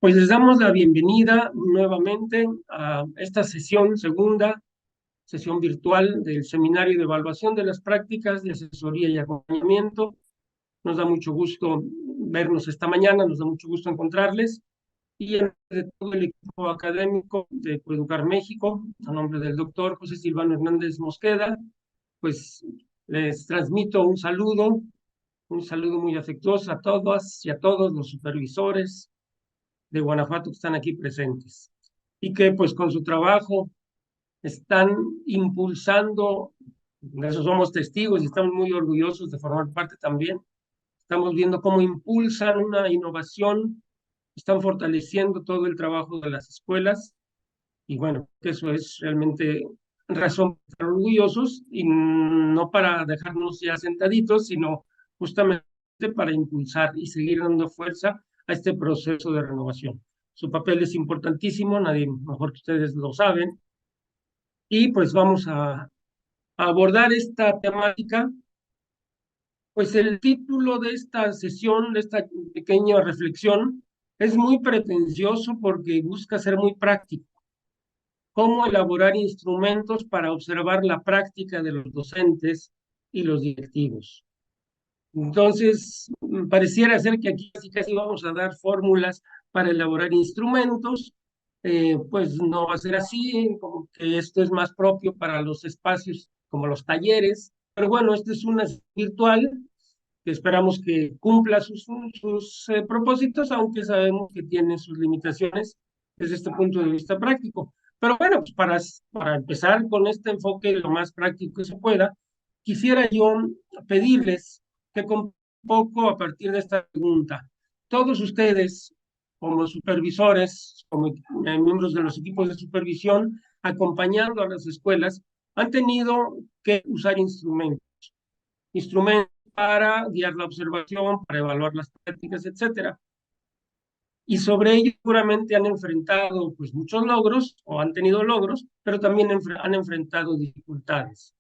Pues les damos la bienvenida nuevamente a esta segunda sesión virtual del Seminario de Evaluación de las Prácticas de Asesoría y Acompañamiento. Nos da mucho gusto vernos esta mañana, nos da mucho gusto encontrarles. Y en nombre de todo el equipo académico de Coeducar México, a nombre del doctor José Silvano Hernández Mosqueda, pues les transmito un saludo muy afectuoso a todas y a todos los supervisores de Guanajuato que están aquí presentes y que pues con su trabajo están impulsando, de eso somos testigos y estamos muy orgullosos de formar parte también. Estamos viendo cómo impulsan una innovación, están fortaleciendo todo el trabajo de las escuelas y bueno, eso es realmente razón para estar orgullosos y no para dejarnos ya sentaditos, sino justamente para impulsar y seguir dando fuerza a este proceso de renovación. Su papel es importantísimo, nadie mejor que ustedes lo saben, y pues vamos a abordar esta temática. Pues el título de esta sesión, de esta pequeña reflexión, es muy pretencioso porque busca ser muy práctico. Cómo elaborar instrumentos para observar la práctica de los docentes y los directivos. Entonces, pareciera ser que aquí casi vamos a dar fórmulas para elaborar instrumentos, pues no va a ser así, como que esto es más propio para los espacios como los talleres, pero bueno, esta es una virtual que esperamos que cumpla sus propósitos, aunque sabemos que tiene sus limitaciones desde este punto de vista práctico. Pero bueno, pues para empezar con este enfoque lo más práctico que se pueda, quisiera yo pedirles que con poco a partir de esta pregunta, todos ustedes como supervisores, como miembros de los equipos de supervisión, acompañando a las escuelas, han tenido que usar instrumentos para guiar la observación, para evaluar las prácticas, etcétera. Y sobre ello seguramente han enfrentado pues muchos logros o han tenido logros, pero también han enfrentado dificultades.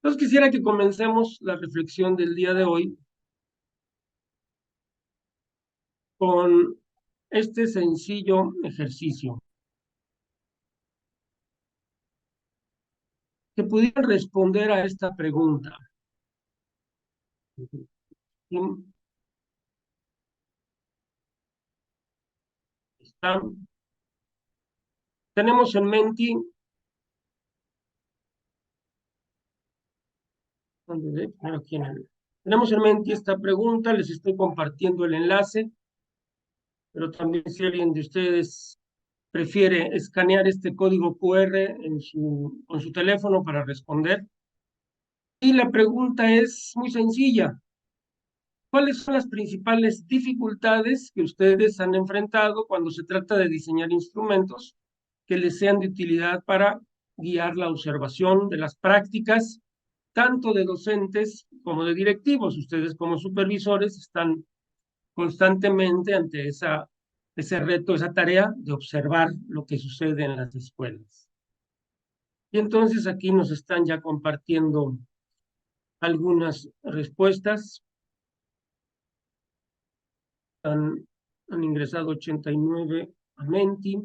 Entonces quisiera que comencemos la reflexión del día de hoy con este sencillo ejercicio. Que pudieran responder a esta pregunta. Tenemos en mente, tenemos en mente esta pregunta, les estoy compartiendo el enlace, pero también si alguien de ustedes prefiere escanear este código QR con su teléfono para responder. Y la pregunta es muy sencilla. ¿Cuáles son las principales dificultades que ustedes han enfrentado cuando se trata de diseñar instrumentos que les sean de utilidad para guiar la observación de las prácticas, tanto de docentes como de directivos? Ustedes como supervisores están constantemente ante ese reto, esa tarea de observar lo que sucede en las escuelas. Y entonces aquí nos están ya compartiendo algunas respuestas. Han ingresado 89 a Menti.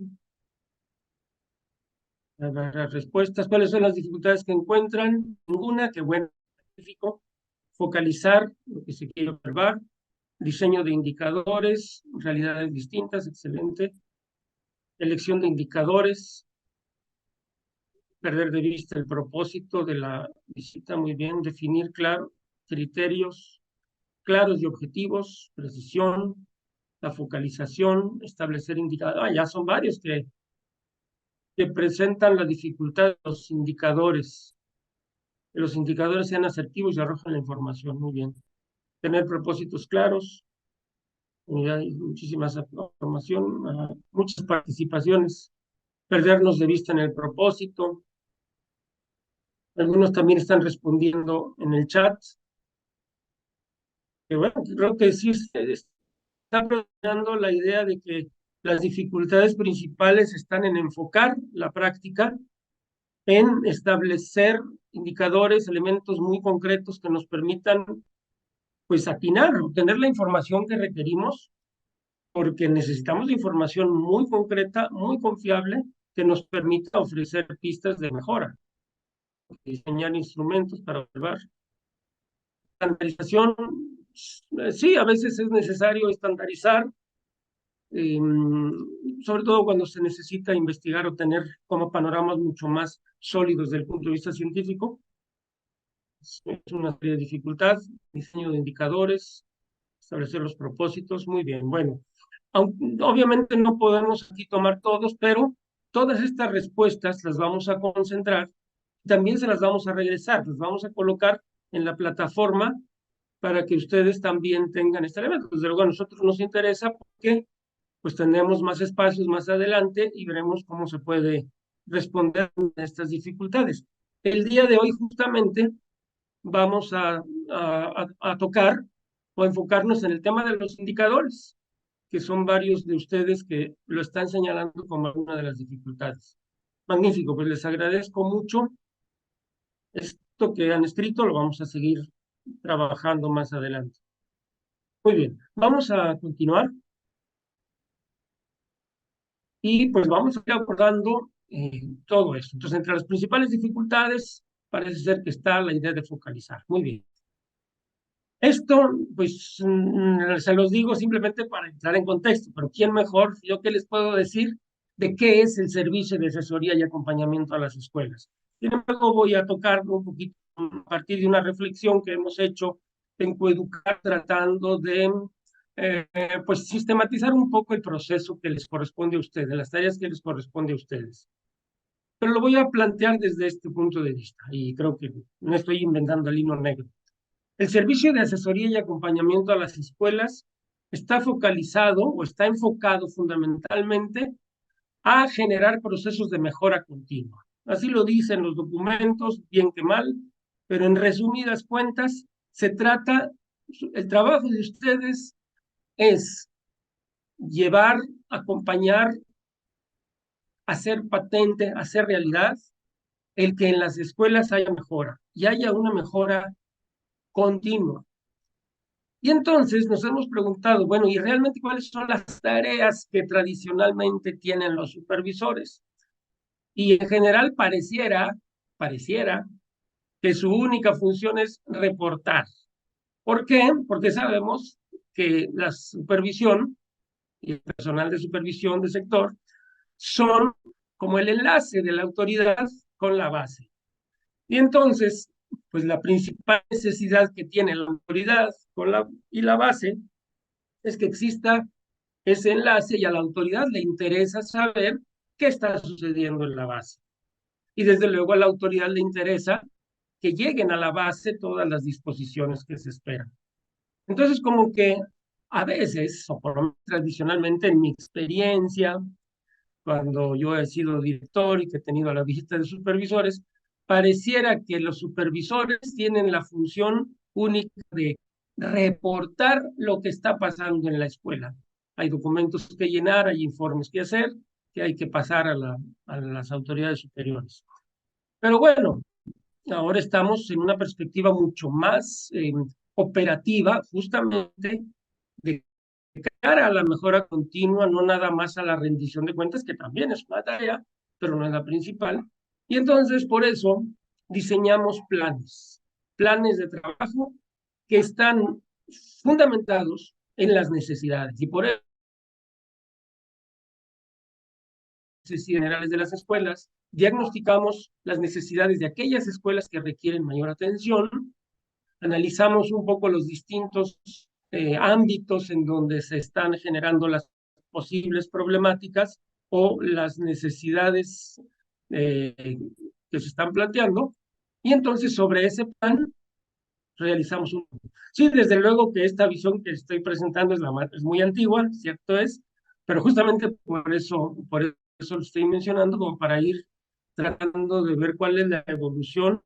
Las respuestas, ¿cuáles son las dificultades que encuentran? Ninguna, que bueno, específico. Focalizar lo que se quiere observar. Diseño de indicadores, realidades distintas, excelente. Elección de indicadores. Perder de vista el propósito de la visita, muy bien. Definir criterios claros y objetivos, precisión, la focalización, establecer indicadores. Ya son varios que presentan la dificultad de los indicadores. Que los indicadores sean asertivos y arrojen la información. Muy bien. Tener propósitos claros. Hay muchísimas información, muchas participaciones. Perdernos de vista en el propósito. Algunos también están respondiendo en el chat. Que bueno, creo que sí está predominando la idea de que las dificultades principales están en enfocar la práctica, en establecer indicadores, elementos muy concretos que nos permitan, pues, atinar, obtener la información que requerimos porque necesitamos información muy concreta, muy confiable, que nos permita ofrecer pistas de mejora, diseñar instrumentos para observar. Estandarización, sí, a veces es necesario estandarizar, sobre todo cuando se necesita investigar o tener como panoramas mucho más sólidos desde el punto de vista científico. Es una serie de dificultades, diseño de indicadores, establecer los propósitos, muy bien. Bueno, obviamente no podemos aquí tomar todos, pero todas estas respuestas las vamos a concentrar, también se las vamos a regresar, las vamos a colocar en la plataforma para que ustedes también tengan este elemento. Desde luego a nosotros nos interesa porque pues tenemos más espacios más adelante y veremos cómo se puede responder a estas dificultades. El día de hoy justamente vamos a tocar o enfocarnos en el tema de los indicadores, que son varios de ustedes que lo están señalando como una de las dificultades. Magnífico, pues les agradezco mucho. Esto que han escrito lo vamos a seguir trabajando más adelante. Muy bien, vamos a continuar y pues vamos a ir abordando todo esto. Entonces, entre las principales dificultades, parece ser que está la idea de focalizar. Muy bien. Esto, pues, se los digo simplemente para entrar en contexto, pero ¿quién mejor? Yo qué les puedo decir de qué es el servicio de asesoría y acompañamiento a las escuelas. Sin embargo, voy a tocar un poquito a partir de una reflexión que hemos hecho en Coeducar, tratando de, pues, sistematizar un poco el proceso que les corresponde a ustedes, las tareas que les corresponde a ustedes. Pero lo voy a plantear desde este punto de vista, y creo que no estoy inventando el hilo negro. El servicio de asesoría y acompañamiento a las escuelas está focalizado o está enfocado fundamentalmente a generar procesos de mejora continua. Así lo dicen los documentos, bien que mal, pero en resumidas cuentas, el trabajo de ustedes es llevar, acompañar, hacer patente, hacer realidad el que en las escuelas haya mejora y haya una mejora continua. Y entonces nos hemos preguntado, bueno, ¿y realmente cuáles son las tareas que tradicionalmente tienen los supervisores? Y en general pareciera que su única función es reportar. ¿Por qué? Porque sabemos que la supervisión y el personal de supervisión del sector son como el enlace de la autoridad con la base. Y entonces, pues la principal necesidad que tiene la autoridad y la base es que exista ese enlace y a la autoridad le interesa saber qué está sucediendo en la base. Y desde luego a la autoridad le interesa que lleguen a la base todas las disposiciones que se esperan. Entonces, como que a veces, o por lo menos tradicionalmente en mi experiencia, cuando yo he sido director y que he tenido la visita de supervisores, pareciera que los supervisores tienen la función única de reportar lo que está pasando en la escuela. Hay documentos que llenar, hay informes que hacer, que hay que pasar a las autoridades superiores. Pero bueno, ahora estamos en una perspectiva mucho más operativa, justamente de cara a la mejora continua, no nada más a la rendición de cuentas, que también es una tarea, pero no es la principal. Y entonces, por eso, diseñamos planes de trabajo que están fundamentados en las necesidades. Y por eso, generales de las escuelas, diagnosticamos las necesidades de aquellas escuelas que requieren mayor atención, analizamos un poco los distintos ámbitos en donde se están generando las posibles problemáticas o las necesidades que se están planteando, y entonces sobre ese plan realizamos un... Sí, desde luego que esta visión que estoy presentando es muy antigua, cierto es, pero justamente por eso lo estoy mencionando, como para ir tratando de ver cuál es la evolución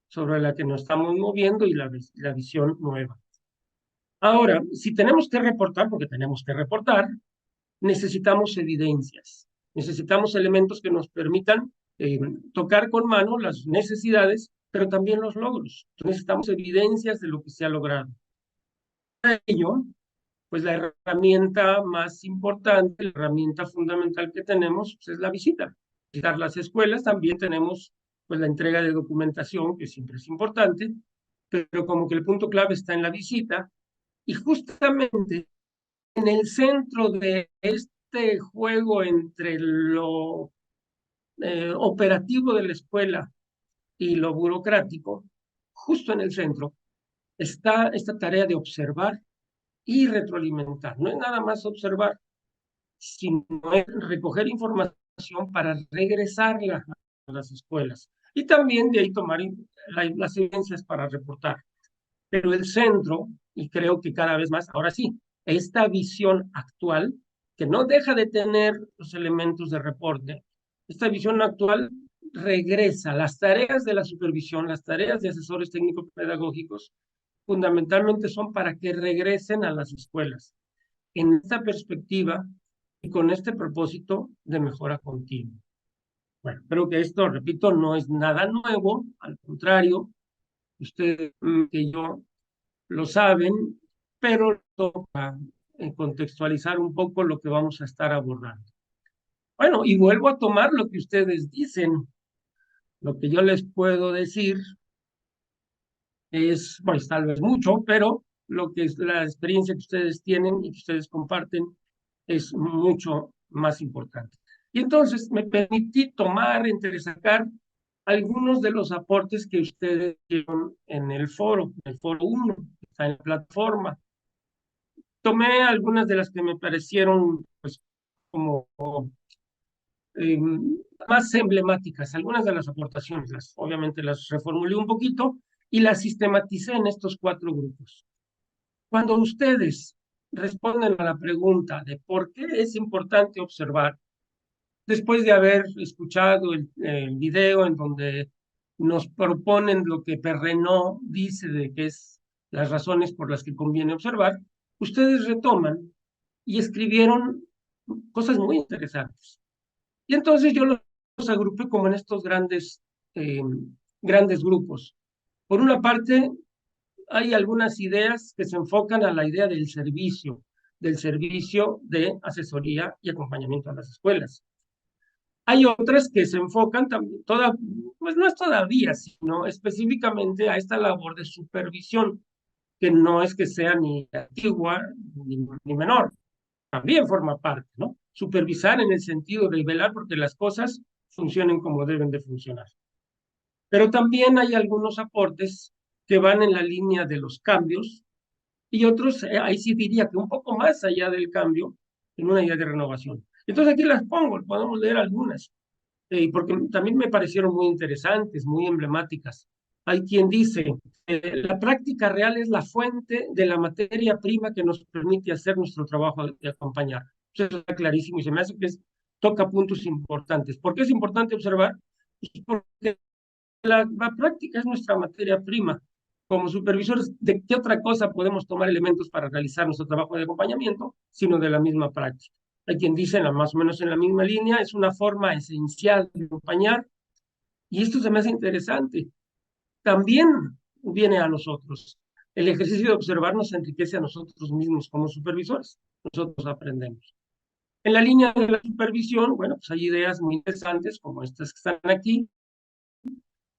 sobre la que nos estamos moviendo y la visión nueva. Ahora, si tenemos que reportar, porque tenemos que reportar, necesitamos evidencias, necesitamos elementos que nos permitan tocar con mano las necesidades, pero también los logros. Necesitamos evidencias de lo que se ha logrado. Para ello, pues la herramienta más importante, la herramienta fundamental que tenemos, pues, es la visita. Visitar las escuelas, también tenemos pues la entrega de documentación, que siempre es importante, pero como que el punto clave está en la visita, y justamente en el centro de este juego entre lo operativo de la escuela y lo burocrático, justo en el centro, está esta tarea de observar y retroalimentar. No es nada más observar, sino es recoger información para regresarla a las escuelas. Y también de ahí tomar las evidencias para reportar. Pero el centro, y creo que cada vez más, ahora sí, esta visión actual, que no deja de tener los elementos de reporte, esta visión actual regresa las tareas de la supervisión, las tareas de asesores técnicos pedagógicos, fundamentalmente son para que regresen a las escuelas. En esta perspectiva y con este propósito de mejora continua. Bueno, creo que esto, repito, no es nada nuevo, al contrario, ustedes que yo lo saben, pero toca contextualizar un poco lo que vamos a estar abordando. Bueno, y vuelvo a tomar lo que ustedes dicen. Lo que yo les puedo decir es, pues tal vez mucho, pero lo que es la experiencia que ustedes tienen y que ustedes comparten es mucho más importante. Y entonces me permití tomar, entresacar algunos de los aportes que ustedes dieron en el foro 1, que está en la plataforma. Tomé algunas de las que me parecieron, pues, como eh, más emblemáticas, algunas de las aportaciones, obviamente las reformulé un poquito y las sistematicé en estos 4 grupos. Cuando ustedes responden a la pregunta de por qué es importante observar, después de haber escuchado el video en donde nos proponen lo que Perrenot dice de que es las razones por las que conviene observar, ustedes retoman y escribieron cosas muy interesantes. Y entonces yo los agrupé como en estos eh, grandes grupos. Por una parte, hay algunas ideas que se enfocan a la idea del servicio de asesoría y acompañamiento a las escuelas. Hay otras que se enfocan también, pues no es todavía, sino específicamente a esta labor de supervisión, que no es que sea ni antigua ni menor, también forma parte, ¿no? Supervisar en el sentido de velar porque las cosas funcionen como deben de funcionar. Pero también hay algunos aportes que van en la línea de los cambios y otros, ahí sí diría que un poco más allá del cambio, en una idea de renovación. Entonces aquí las pongo, podemos leer algunas, porque también me parecieron muy interesantes, muy emblemáticas. Hay quien dice, la práctica real es la fuente de la materia prima que nos permite hacer nuestro trabajo de acompañar. Eso está clarísimo y se me hace que toca puntos importantes. ¿Por qué es importante observar? Pues porque la práctica es nuestra materia prima. Como supervisores, ¿de qué otra cosa podemos tomar elementos para realizar nuestro trabajo de acompañamiento, sino de la misma práctica? Hay quien dice, más o menos en la misma línea, es una forma esencial de acompañar, y esto se me hace interesante. También viene a nosotros. El ejercicio de observar nos enriquece a nosotros mismos como supervisores. Nosotros aprendemos. En la línea de la supervisión, bueno, pues hay ideas muy interesantes como estas que están aquí.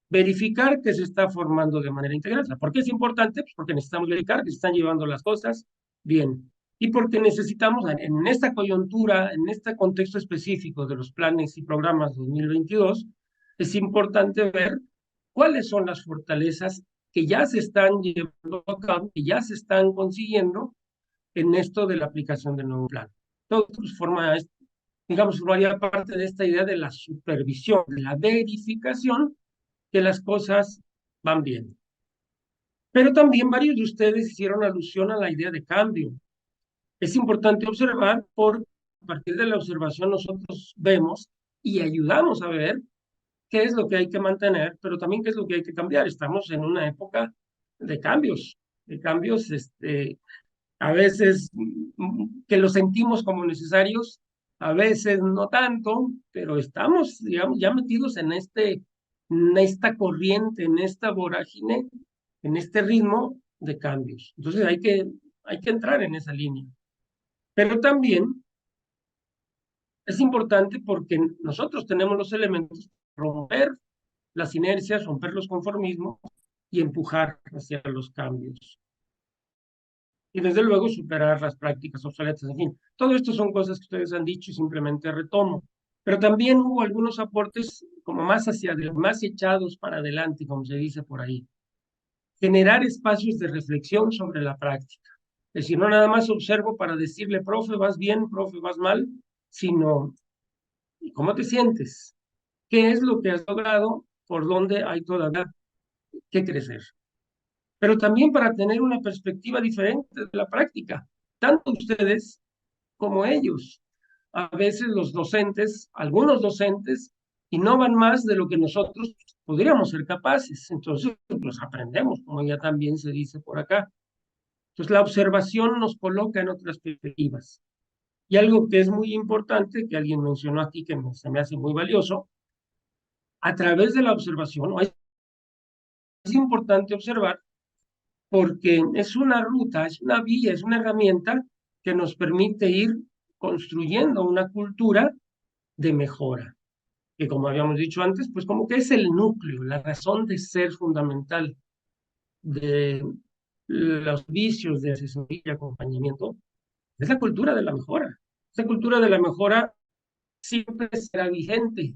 Verificar que se está formando de manera integral. ¿Por qué es importante? Pues porque necesitamos verificar que se están llevando las cosas bien. Y porque necesitamos, en esta coyuntura, en este contexto específico de los planes y programas 2022, es importante ver cuáles son las fortalezas que ya se están llevando a cabo, que ya se están consiguiendo en esto de la aplicación del nuevo plan. Todo forma, digamos, formaría parte de esta idea de la supervisión, de la verificación que las cosas van bien. Pero también varios de ustedes hicieron alusión a la idea de cambio. Es importante observar porque a partir de la observación nosotros vemos y ayudamos a ver qué es lo que hay que mantener, pero también qué es lo que hay que cambiar. Estamos en una época de cambios, a veces que los sentimos como necesarios, a veces no tanto, pero estamos, digamos, ya metidos en esta corriente, en esta vorágine, en este ritmo de cambios. Entonces hay que entrar en esa línea. Pero también es importante porque nosotros tenemos los elementos para romper las inercias, romper los conformismos y empujar hacia los cambios. Y desde luego superar las prácticas obsoletas. En fin, todo esto son cosas que ustedes han dicho y simplemente retomo. Pero también hubo algunos aportes como más más echados para adelante, como se dice por ahí. Generar espacios de reflexión sobre la práctica. Es decir, no nada más observo para decirle, profe, vas bien, profe, vas mal, sino, ¿cómo te sientes? ¿Qué es lo que has logrado? ¿Por dónde hay todavía que crecer? Pero también para tener una perspectiva diferente de la práctica, tanto ustedes como ellos. A veces los docentes, algunos docentes, innovan más de lo que nosotros podríamos ser capaces. Entonces, pues aprendemos, como ya también se dice por acá. Entonces, la observación nos coloca en otras perspectivas. Y algo que es muy importante, que alguien mencionó aquí, que se me hace muy valioso, a través de la observación, es importante observar porque es una ruta, es una vía, es una herramienta que nos permite ir construyendo una cultura de mejora, que como habíamos dicho antes, pues como que es el núcleo, la razón de ser fundamental de los vicios de asesoría y acompañamiento, es la cultura de la mejora. Esa cultura de la mejora siempre será vigente,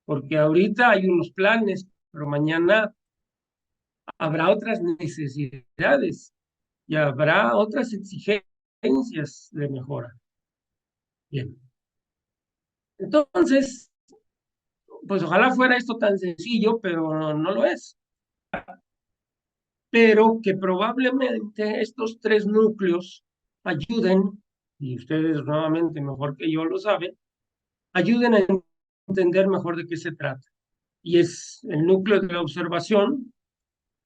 porque ahorita hay unos planes, pero mañana habrá otras necesidades y habrá otras exigencias de mejora. Bien. Entonces, pues ojalá fuera esto tan sencillo, pero no lo es. Pero que probablemente estos tres núcleos ayuden, y ustedes nuevamente mejor que yo lo saben, ayuden a entender mejor de qué se trata. Y es el núcleo de la observación,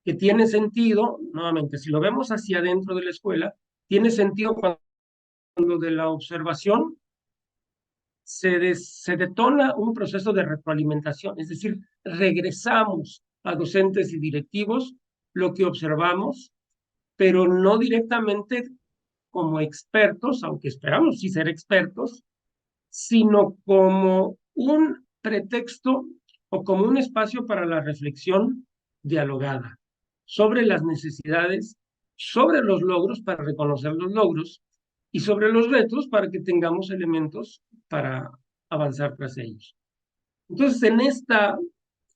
que tiene sentido, nuevamente, si lo vemos hacia adentro de la escuela, tiene sentido cuando de la observación se detona un proceso de retroalimentación, es decir, regresamos a docentes y directivos lo que observamos, pero no directamente como expertos, aunque esperamos sí ser expertos, sino como un pretexto o como un espacio para la reflexión dialogada sobre las necesidades, sobre los logros para reconocer los logros y sobre los retos para que tengamos elementos para avanzar tras ellos. Entonces,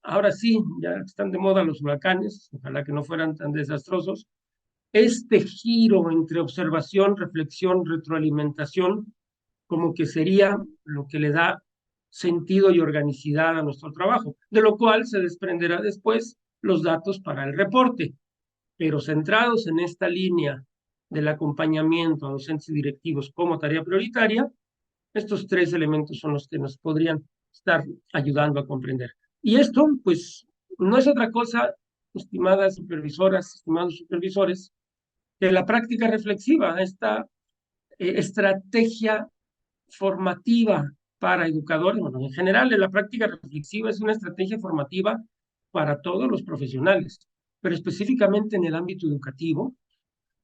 ahora sí, ya están de moda los huracanes, ojalá que no fueran tan desastrosos, este giro entre observación, reflexión, retroalimentación, como que sería lo que le da sentido y organicidad a nuestro trabajo, de lo cual se desprenderá después los datos para el reporte, pero centrados en esta línea del acompañamiento a docentes y directivos como tarea prioritaria, estos tres elementos son los que nos podrían estar ayudando a comprender. Y esto, pues, no es otra cosa, estimadas supervisoras, estimados supervisores, que la práctica reflexiva, esta estrategia formativa para educadores. Bueno, en general, la práctica reflexiva es una estrategia formativa para todos los profesionales, pero específicamente en el ámbito educativo,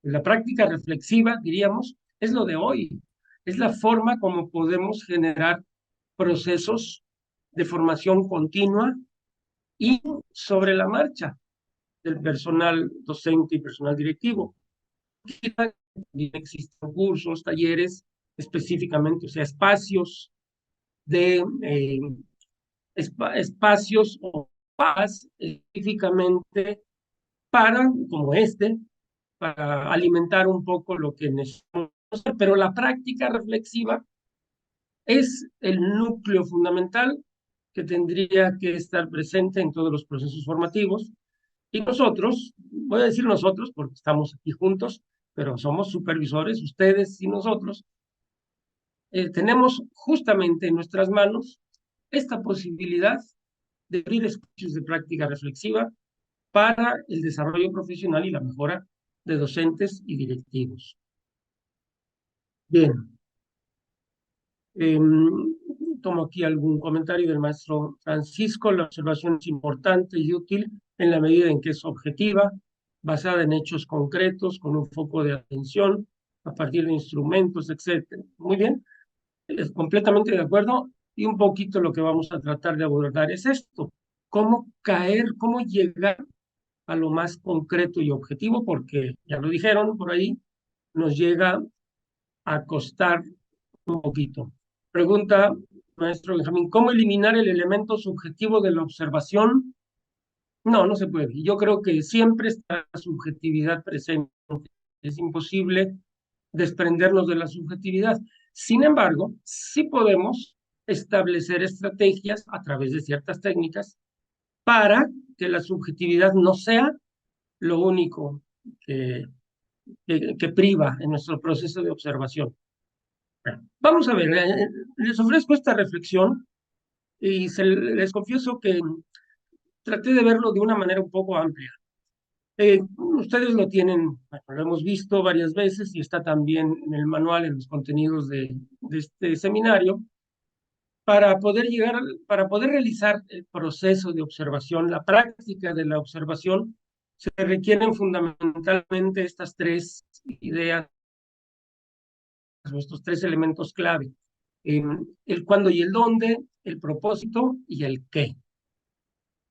la práctica reflexiva, diríamos, es lo de hoy, es la forma como podemos generar procesos de formación continua y sobre la marcha del personal docente y personal directivo. También existen cursos, talleres específicamente, o sea, espacios espacios o paz específicamente para, como para alimentar un poco lo que necesitamos, pero la práctica reflexiva es el núcleo fundamental que tendría que estar presente en todos los procesos formativos. Y nosotros, voy a decir nosotros porque estamos aquí juntos, pero somos supervisores, ustedes y nosotros, tenemos justamente en nuestras manos esta posibilidad de abrir espacios de práctica reflexiva para el desarrollo profesional y la mejora de docentes y directivos. Bien, tomo aquí algún comentario del maestro Francisco. La observación es importante y útil en la medida en que es objetiva, basada en hechos concretos, con un foco de atención a partir de instrumentos, etcétera. Muy bien, completamente de acuerdo. Y un poquito lo que vamos a tratar de abordar es esto: cómo caer, cómo llegar a lo más concreto y objetivo, porque ya lo dijeron por ahí, nos llega a costar un poquito. Pregunta, maestro Benjamín, ¿cómo eliminar el elemento subjetivo de la observación? No, no se puede. Yo creo que siempre está la subjetividad presente. Es imposible desprendernos de la subjetividad. Sin embargo, sí podemos establecer estrategias a través de ciertas técnicas para que la subjetividad no sea lo único que, que priva en nuestro proceso de observación. Vamos a ver, les ofrezco esta reflexión y les confieso que traté de verlo de una manera un poco amplia. Ustedes lo tienen, bueno, lo hemos visto varias veces y está también en el manual, en los contenidos de este seminario. Para poder realizar el proceso de observación, la práctica de la observación, se requieren fundamentalmente estas tres ideas, estos tres elementos clave: el cuándo y el dónde, el propósito y el qué.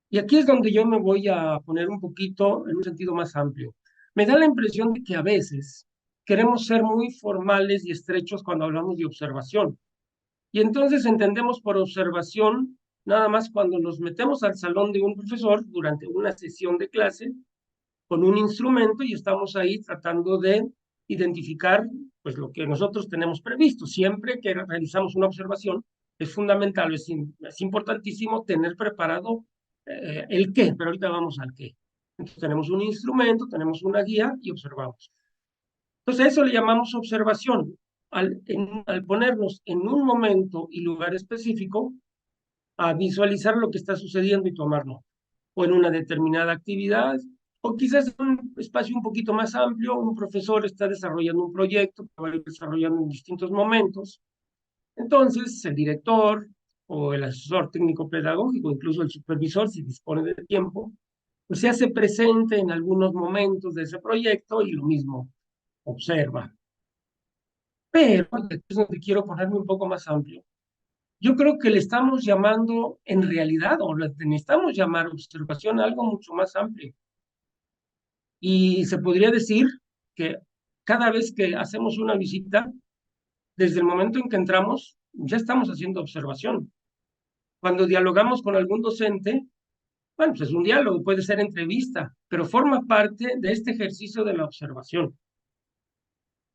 Y aquí es donde yo me voy a poner un poquito en un sentido más amplio. Me da la impresión de que a veces queremos ser muy formales y estrechos cuando hablamos de observación. Y entonces entendemos por observación nada más cuando nos metemos al salón de un profesor durante una sesión de clase con un instrumento y estamos ahí tratando de identificar pues lo que nosotros tenemos previsto. Siempre que realizamos una observación es fundamental, es importantísimo tener preparado el qué, pero ahorita vamos al qué. Entonces tenemos un instrumento, tenemos una guía y observamos. Entonces a eso le llamamos observación. Al ponernos en un momento y lugar específico, a visualizar lo que está sucediendo y tomarlo, o en una determinada actividad, o quizás en un espacio un poquito más amplio, un profesor está desarrollando un proyecto que va a ir desarrollando en distintos momentos. Entonces, el director o el asesor técnico pedagógico, incluso el supervisor, si dispone de tiempo, pues se hace presente en algunos momentos de ese proyecto y lo mismo observa. Pero, aquí es donde quiero ponerme un poco más amplio. Yo creo que le estamos llamando, en realidad, o le necesitamos llamar observación a algo mucho más amplio. Y se podría decir que cada vez que hacemos una visita, desde el momento en que entramos, ya estamos haciendo observación. Cuando dialogamos con algún docente, bueno, pues es un diálogo, puede ser entrevista, pero forma parte de este ejercicio de la observación.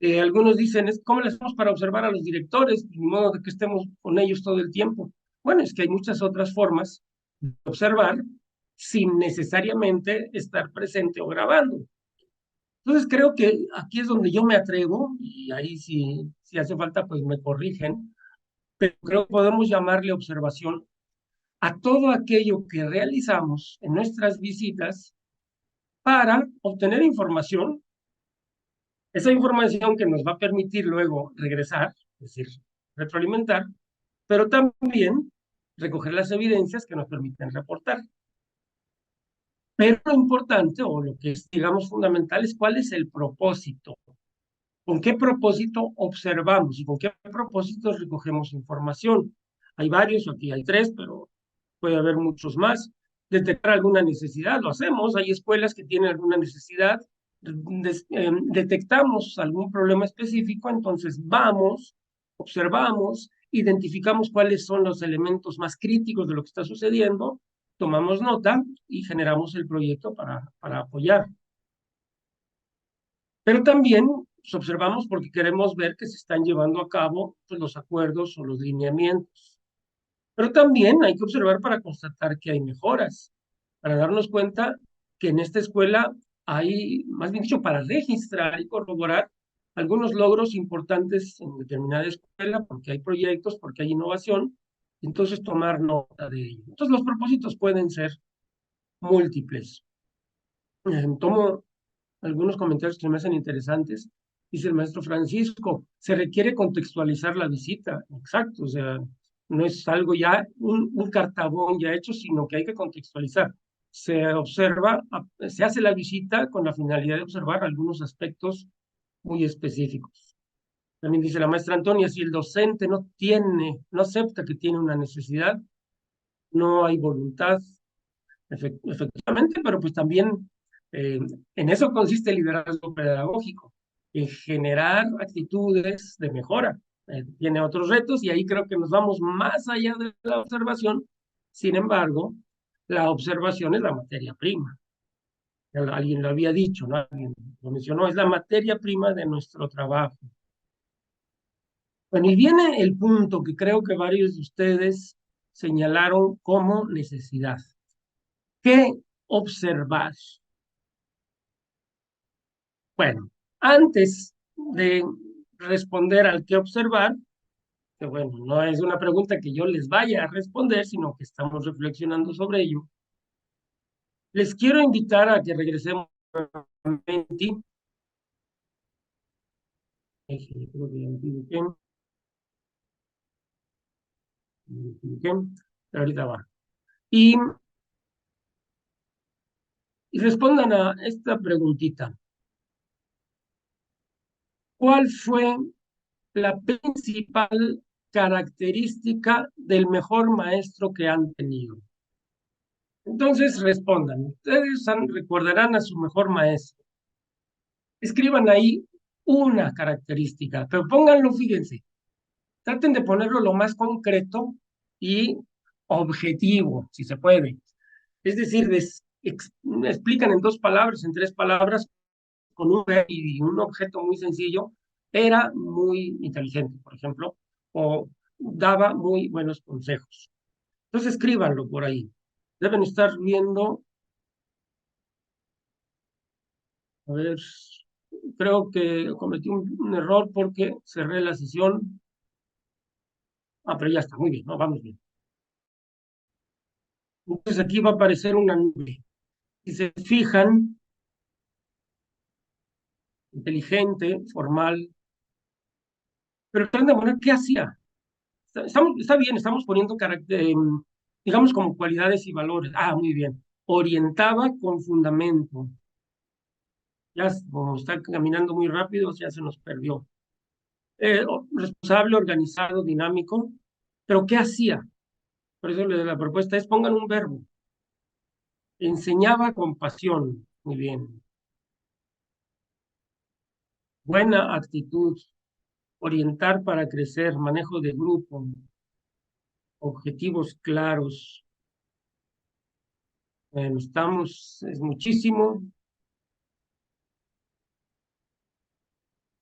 Algunos dicen, ¿cómo le hacemos para observar a los directores? Ni modo de que estemos con ellos todo el tiempo. Bueno, es que hay muchas otras formas de observar sin necesariamente estar presente o grabando. Entonces creo que aquí es donde yo me atrevo, y ahí si hace falta, pues me corrigen, pero creo que podemos llamarle observación a todo aquello que realizamos en nuestras visitas para obtener información, esa información que nos va a permitir luego regresar, es decir, retroalimentar, pero también recoger las evidencias que nos permiten reportar. Pero lo importante, o lo que es, digamos, fundamental, es cuál es el propósito. ¿Con qué propósito observamos y con qué propósito recogemos información? Hay varios, aquí hay tres, pero puede haber muchos más. Detectar alguna necesidad, lo hacemos. Hay escuelas que tienen alguna necesidad, detectamos algún problema específico, entonces vamos, observamos, identificamos cuáles son los elementos más críticos de lo que está sucediendo, tomamos nota y generamos el proyecto para apoyar. Pero también pues, observamos porque queremos ver que se están llevando a cabo pues, los acuerdos o los lineamientos. Pero también hay que observar para constatar que hay mejoras, para darnos cuenta que en esta escuela hay, más bien dicho, para registrar y corroborar algunos logros importantes en determinada escuela, porque hay proyectos, porque hay innovación, y entonces tomar nota de ello. Entonces los propósitos pueden ser múltiples. Tomo algunos comentarios que me hacen interesantes. Dice el maestro Francisco, se requiere contextualizar la visita. Exacto, o sea, no es algo ya, un cartabón ya hecho, sino que hay que contextualizar. Se observa, se hace la visita con la finalidad de observar algunos aspectos muy específicos. También dice la maestra Antonia, si el docente no acepta que tiene una necesidad, no hay voluntad, efectivamente, pero pues también eh, en eso consiste el liderazgo pedagógico, en generar actitudes de mejora. Tiene otros retos y ahí creo que nos vamos más allá de la observación. Sin embargo, la observación es la materia prima. Alguien lo había dicho, ¿no? Alguien lo mencionó, es la materia prima de nuestro trabajo. Bueno, y viene el punto que creo que varios de ustedes señalaron como necesidad. ¿Qué observar? Bueno, antes de responder al qué observar, que bueno, no es una pregunta que yo les vaya a responder, sino que estamos reflexionando sobre ello, les quiero invitar a que regresemos nuevamente. Creo que ya me equivoqué, pero ahorita va. Y respondan a esta preguntita. ¿Cuál fue la principal característica del mejor maestro que han tenido? Entonces respondan. Ustedes recordarán a su mejor maestro. Escriban ahí una característica, pero pónganlo, fíjense, traten de ponerlo lo más concreto y objetivo, si se puede. Es decir, explican en 2 palabras, en 3 palabras, con un verbo y un objeto muy sencillo. Era muy inteligente, por ejemplo, o daba muy buenos consejos. Entonces escríbanlo por ahí. Deben estar viendo, a ver, creo que cometí un error porque cerré la sesión. Ah, pero ya está, muy bien, no, vamos bien. Entonces aquí va a aparecer una nube. Si se fijan, inteligente, formal, pero tratan de poner qué hacía. Está bien, estamos poniendo digamos, como cualidades y valores. Ah, muy bien. Orientaba con fundamento. Ya, como está caminando muy rápido, ya se nos perdió. Responsable, organizado, dinámico. Pero ¿qué hacía? Por eso la propuesta es pongan un verbo. Enseñaba con pasión. Muy bien. Buena actitud. Orientar para crecer. Manejo de grupo. Objetivos claros. Es muchísimo.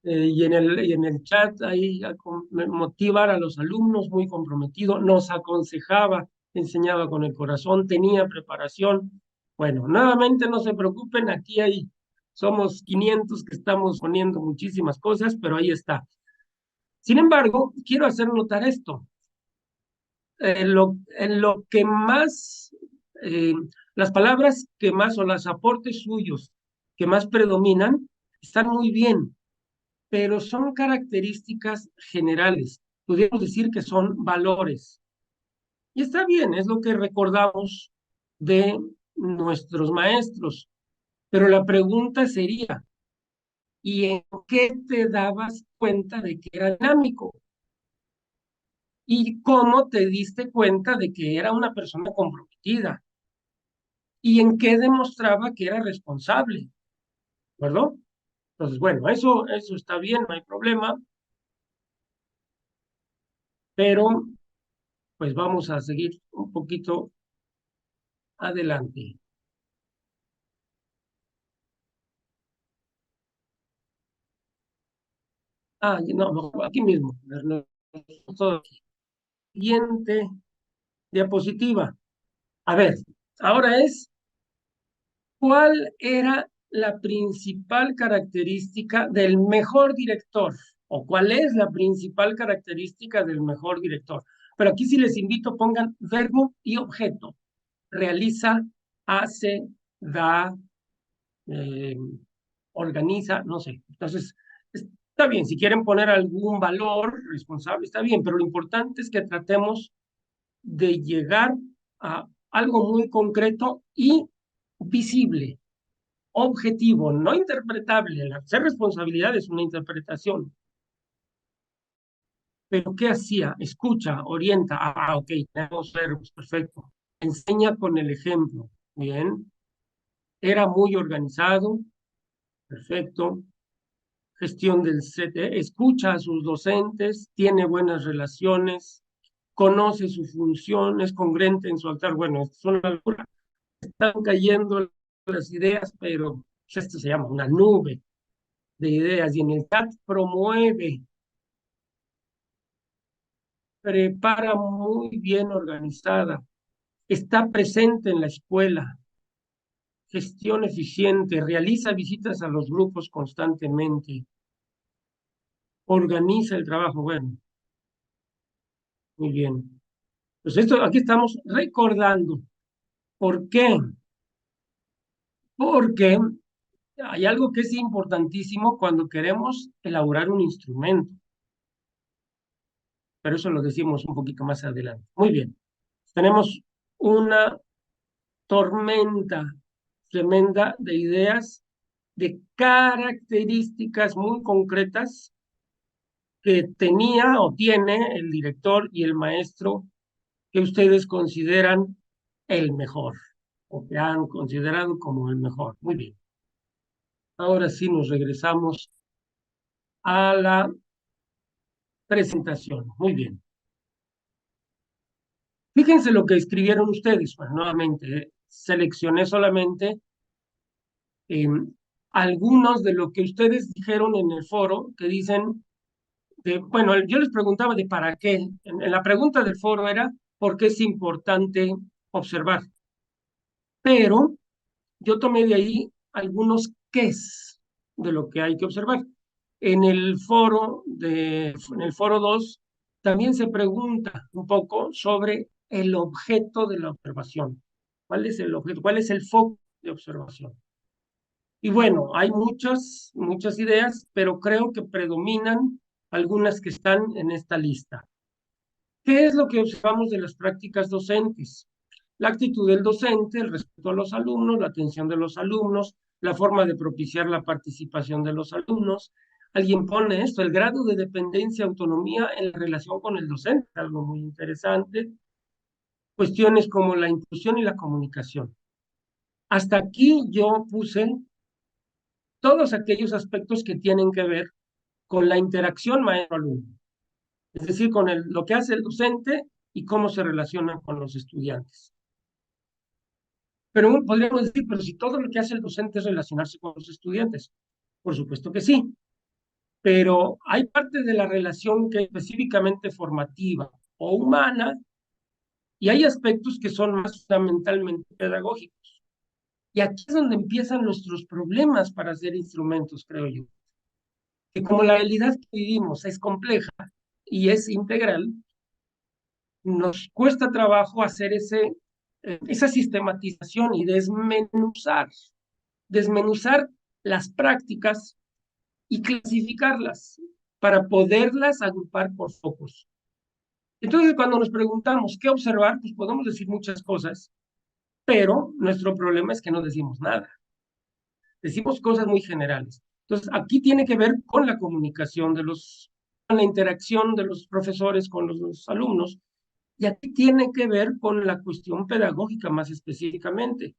Y en el chat ahí motivar a los alumnos, muy comprometido, nos aconsejaba, enseñaba con el corazón, tenía preparación. Bueno, nuevamente no se preocupen, somos 500 que estamos poniendo muchísimas cosas, pero ahí está. Sin embargo, quiero hacer notar esto. En lo que más, eh, las palabras que más o los aportes suyos que más predominan, están muy bien, pero son características generales. Podríamos decir que son valores. Y está bien, es lo que recordamos de nuestros maestros. Pero la pregunta sería, ¿y en qué te dabas cuenta de que era dinámico? ¿Y cómo te diste cuenta de que era una persona comprometida? ¿Y en qué demostraba que era responsable? ¿Verdad? Entonces, bueno, eso está bien, no hay problema, pero pues vamos a seguir un poquito adelante. No, aquí mismo. Todo aquí. Siguiente diapositiva. A ver, ahora ¿cuál era la principal característica del mejor director? ¿O cuál es la principal característica del mejor director? Pero aquí sí les invito, pongan verbo y objeto. Realiza, hace, da, eh, organiza, no sé. Entonces, está bien, si quieren poner algún valor responsable, está bien, pero lo importante es que tratemos de llegar a algo muy concreto y visible. objetivo, no interpretable. Ser responsabilidad es una interpretación. Pero ¿qué hacía? Escucha, orienta. Ok, tenemos verbos, perfecto. Enseña con el ejemplo. Bien. Era muy organizado, perfecto. Gestión del CT, escucha a sus docentes, tiene buenas relaciones, conoce su función, es congruente en su altar. Bueno, esto es una locura. Están cayendo las ideas, pero pues, esto se llama una nube de ideas. Y en el chat promueve, prepara muy bien organizada, está presente en la escuela, gestión eficiente, realiza visitas a los grupos constantemente, organiza el trabajo. Bueno, muy bien. Pues esto, aquí estamos recordando. ¿Por qué? Porque hay algo que es importantísimo cuando queremos elaborar un instrumento, pero eso lo decimos un poquito más adelante. Muy bien. Tenemos una tormenta tremenda de ideas, de características muy concretas que tenía o tiene el director y el maestro que ustedes consideran el mejor o que han considerado como el mejor. Muy bien. Ahora sí nos regresamos a la presentación. Muy bien. Fíjense lo que escribieron ustedes. Pues nuevamente, seleccioné solamente eh, algunos de lo que ustedes dijeron en el foro, que dicen, bueno, yo les preguntaba de para qué. En la pregunta del foro era, ¿por qué es importante observar? Pero yo tomé de ahí algunos qués de lo que hay que observar. En el foro 2 también se pregunta un poco sobre el objeto de la observación. ¿Cuál es el objeto? ¿Cuál es el foco de observación? Y bueno, hay muchas ideas, pero creo que predominan algunas que están en esta lista. ¿Qué es lo que observamos de las prácticas docentes? La actitud del docente, el respeto a los alumnos, la atención de los alumnos, la forma de propiciar la participación de los alumnos. Alguien pone esto, el grado de dependencia, autonomía en relación con el docente, algo muy interesante. Cuestiones como la inclusión y la comunicación. Hasta aquí yo puse todos aquellos aspectos que tienen que ver con la interacción maestro-alumno, es decir, con lo que hace el docente y cómo se relaciona con los estudiantes. Pero podríamos decir, pero si todo lo que hace el docente es relacionarse con los estudiantes, por supuesto que sí, pero hay parte de la relación que es específicamente formativa o humana y hay aspectos que son más fundamentalmente pedagógicos. Y aquí es donde empiezan nuestros problemas para hacer instrumentos, creo yo. Que como la realidad que vivimos es compleja y es integral, nos cuesta trabajo hacer esa sistematización y desmenuzar las prácticas y clasificarlas para poderlas agrupar por focos. Entonces, cuando nos preguntamos qué observar, pues podemos decir muchas cosas, pero nuestro problema es que no decimos nada. Decimos cosas muy generales. Entonces, aquí tiene que ver con la comunicación con la interacción de los profesores con los alumnos, y aquí tiene que ver con la cuestión pedagógica más específicamente.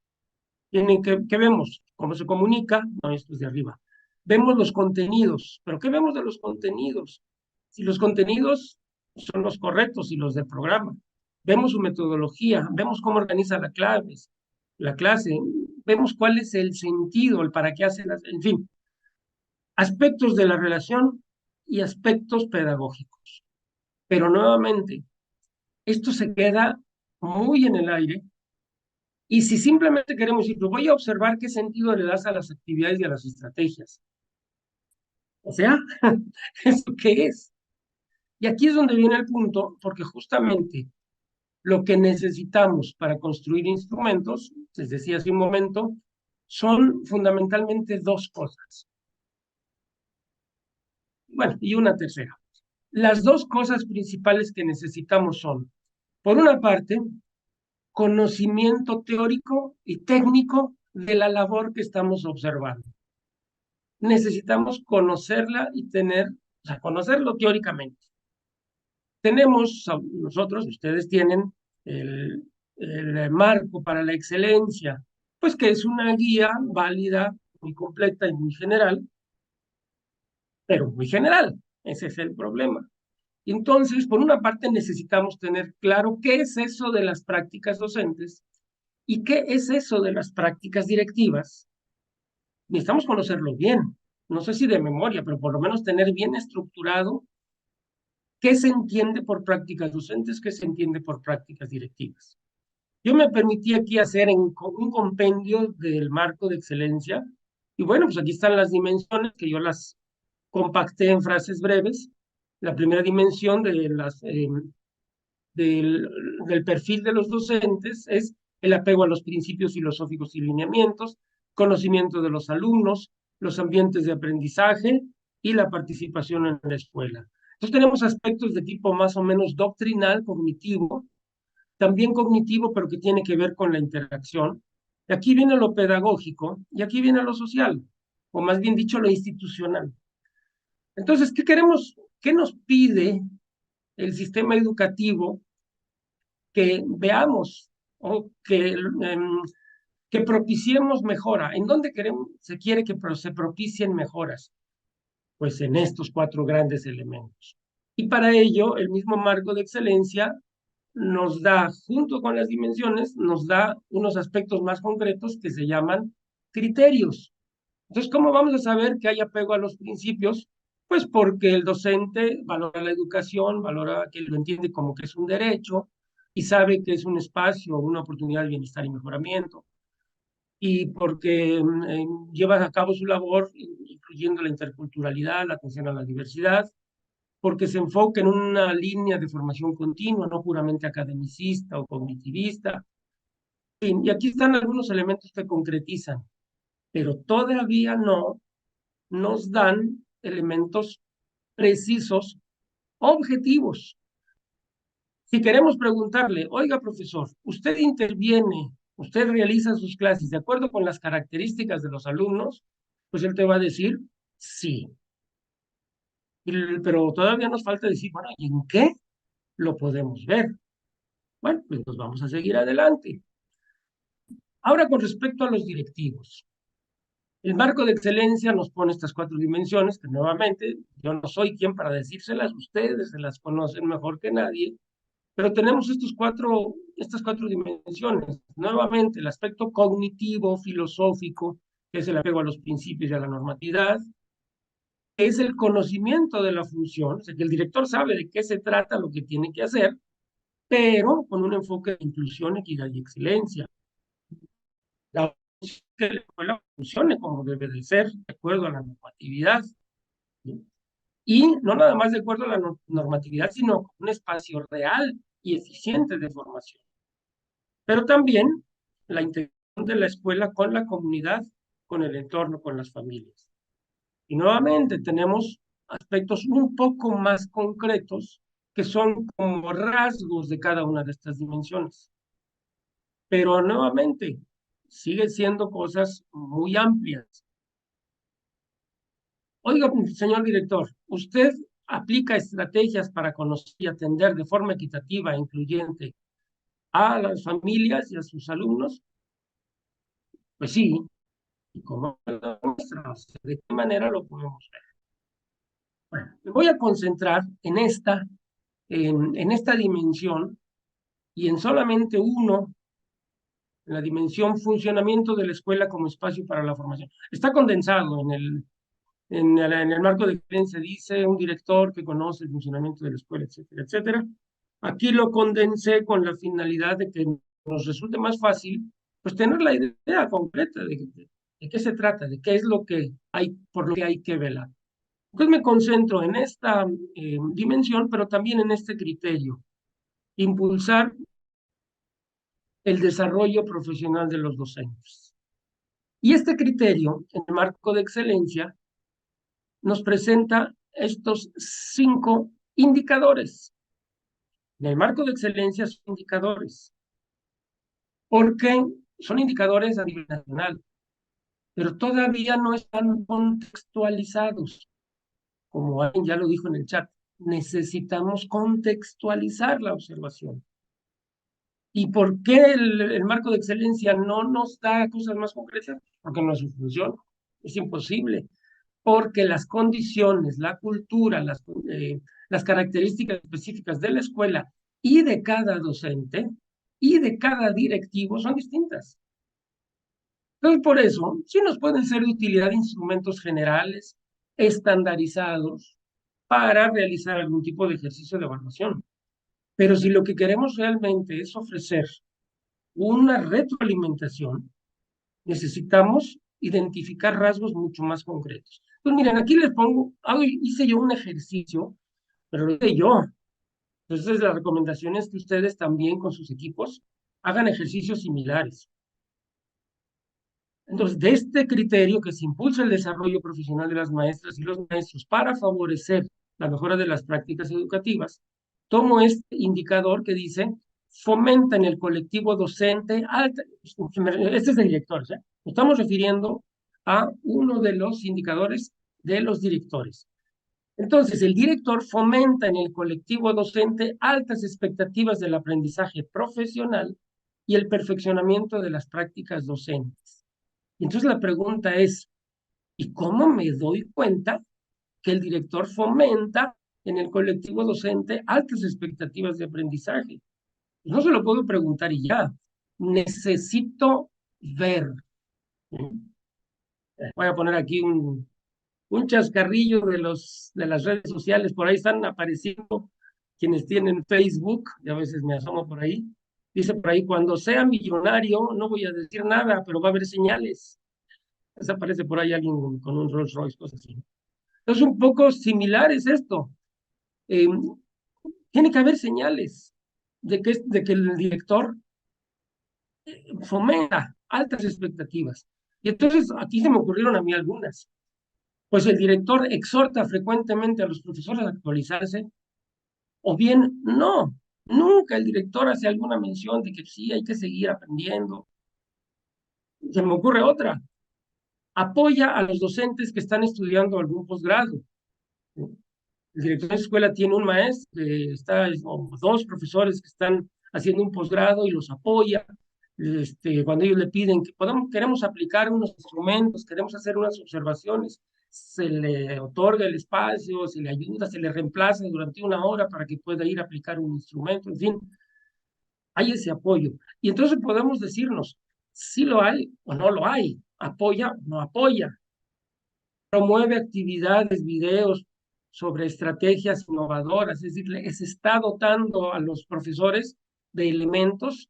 ¿Qué vemos? ¿Cómo se comunica? No, esto es de arriba. Vemos los contenidos, pero ¿qué vemos de los contenidos? Si los contenidos son los correctos y los del programa. Vemos su metodología, vemos cómo organiza la clase, vemos cuál es el sentido, el para qué hace en fin, aspectos de la relación y aspectos pedagógicos. Pero nuevamente, esto se queda muy en el aire. Y si simplemente queremos decir, pues voy a observar qué sentido le das a las actividades y a las estrategias. O sea, ¿eso qué es? Y aquí es donde viene el punto, porque justamente lo que necesitamos para construir instrumentos, les decía hace un momento, son fundamentalmente dos cosas. Bueno, y una tercera. Las dos cosas principales que necesitamos son, por una parte, conocimiento teórico y técnico de la labor que estamos observando. Necesitamos conocerla y tener, o sea, conocerlo teóricamente. Tenemos, nosotros, ustedes tienen el marco para la excelencia, pues que es una guía válida, muy completa y muy general, pero muy general. Ese es el problema. Y entonces, por una parte, necesitamos tener claro qué es eso de las prácticas docentes y qué es eso de las prácticas directivas. Necesitamos conocerlo bien. No sé si de memoria, pero por lo menos tener bien estructurado qué se entiende por prácticas docentes, qué se entiende por prácticas directivas. Yo me permití aquí hacer un compendio del marco de excelencia. Y bueno, pues aquí están las dimensiones que yo las compacté en frases breves. La primera dimensión del, del perfil de los docentes es el apego a los principios filosóficos y lineamientos, conocimiento de los alumnos, los ambientes de aprendizaje y la participación en la escuela. Entonces tenemos aspectos de tipo más o menos doctrinal, cognitivo, también cognitivo, pero que tiene que ver con la interacción. Y aquí viene lo pedagógico y aquí viene lo social, o más bien dicho, lo institucional. Entonces, ¿qué queremos? ¿Qué nos pide el sistema educativo que veamos o que propiciemos mejora? ¿En dónde se quiere que se propicien mejoras? Pues en estos cuatro grandes elementos. Y para ello, el mismo marco de excelencia nos da, junto con las dimensiones, nos da unos aspectos más concretos que se llaman criterios. Entonces, ¿cómo vamos a saber que hay apego a los principios? Pues porque el docente valora la educación, valora que lo entiende como que es un derecho y sabe que es un espacio, una oportunidad de bienestar y mejoramiento. Y porque lleva a cabo su labor, incluyendo la interculturalidad, la atención a la diversidad, porque se enfoca en una línea de formación continua, no puramente academicista o cognitivista. Y aquí están algunos elementos que concretizan, pero todavía no nos dan elementos precisos, objetivos. Si queremos preguntarle, oiga, profesor, ¿usted interviene, usted realiza sus clases de acuerdo con las características de los alumnos? Pues él te va a decir, sí. Pero todavía nos falta decir, bueno, ¿y en qué lo podemos ver? Bueno, pues nos vamos a seguir adelante. Ahora, con respecto a los directivos. El marco de excelencia nos pone estas cuatro dimensiones, que nuevamente yo no soy quien para decírselas, ustedes se las conocen mejor que nadie, pero tenemos estas cuatro dimensiones. Nuevamente, el aspecto cognitivo, filosófico, que es el apego a los principios y a la normatividad, que es el conocimiento de la función, o sea, que el director sabe de qué se trata, lo que tiene que hacer, pero con un enfoque de inclusión, equidad y excelencia. La que la escuela funcione como debe de ser, de acuerdo a la normatividad, ¿sí? Y no nada más de acuerdo a la normatividad, sino un espacio real y eficiente de formación. Pero también la integración de la escuela con la comunidad, con el entorno, con las familias. Y nuevamente tenemos aspectos un poco más concretos que son como rasgos de cada una de estas dimensiones. Pero nuevamente, sigue siendo cosas muy amplias. Oiga, señor director, ¿usted aplica estrategias para conocer y atender de forma equitativa e incluyente a las familias y a sus alumnos? Pues sí, ¿y cómo lo muestra? O sea, ¿de qué manera lo podemos ver? Bueno, me voy a concentrar en esta dimensión y en solamente uno, en la dimensión funcionamiento de la escuela como espacio para la formación. Está condensado en el marco de excelencia, dice un director que conoce el funcionamiento de la escuela, etcétera, etcétera. Aquí lo condensé con la finalidad de que nos resulte más fácil, pues tener la idea completa de qué se trata, de qué es lo que hay, por lo que hay que velar. Entonces me concentro en esta dimensión, pero también en este criterio, impulsar el desarrollo profesional de los docentes. Y este criterio, en el marco de excelencia, nos presenta estos 5 indicadores. En el marco de excelencia son indicadores. ¿Por qué? son indicadores a nivel nacional, pero todavía no están contextualizados. Como alguien ya lo dijo en el chat, necesitamos contextualizar la observación. ¿Y por qué el marco de excelencia no nos da cosas más concretas? Porque no es su función, es imposible. Porque las condiciones, la cultura, las características específicas de la escuela y de cada docente y de cada directivo son distintas. Entonces, por eso, sí nos pueden ser de utilidad instrumentos generales, estandarizados, para realizar algún tipo de ejercicio de evaluación. Pero si lo que queremos realmente es ofrecer una retroalimentación, necesitamos identificar rasgos mucho más concretos. Pues miren, aquí les pongo, hice yo un ejercicio, pero lo hice yo. Entonces, la recomendación es que ustedes también con sus equipos hagan ejercicios similares. Entonces, de este criterio que se impulsa el desarrollo profesional de las maestras y los maestros para favorecer la mejora de las prácticas educativas, tomo este indicador que dice, fomenta en el colectivo docente, este es de directores, ¿eh? Estamos refiriendo a uno de los indicadores de los directores. Entonces, el director fomenta en el colectivo docente altas expectativas del aprendizaje profesional y el perfeccionamiento de las prácticas docentes. Y entonces la pregunta es, ¿y cómo me doy cuenta que el director fomenta en el colectivo docente altas expectativas de aprendizaje? No se lo puedo preguntar y ya. Necesito ver. Voy a poner aquí un chascarrillo de las redes sociales. Por ahí están apareciendo quienes tienen Facebook, y a veces me asomo por ahí. Dice por ahí, cuando sea millonario, no voy a decir nada, pero va a haber señales. Aparece por ahí alguien con un Rolls Royce, cosas así. Es un poco similar es esto. Eh, Tiene que haber señales de que el director fomenta altas expectativas. Y entonces aquí se me ocurrieron a mí algunas. Pues el director exhorta frecuentemente a los profesores a actualizarse, o bien no. Nunca el director hace alguna mención de que sí, hay que seguir aprendiendo. Se me ocurre otra. Apoya a los docentes que están estudiando algún posgrado. El director de escuela tiene un maestro, o dos profesores que están haciendo un posgrado y los apoya. Cuando ellos le piden que queremos aplicar unos instrumentos, queremos hacer unas observaciones, se le otorga el espacio, se le ayuda, se le reemplaza durante una hora para que pueda ir a aplicar un instrumento, en fin, hay ese apoyo. Y entonces podemos decirnos si lo hay o no lo hay, apoya o no apoya, promueve actividades, videos sobre estrategias innovadoras, es decir, se está dotando a los profesores de elementos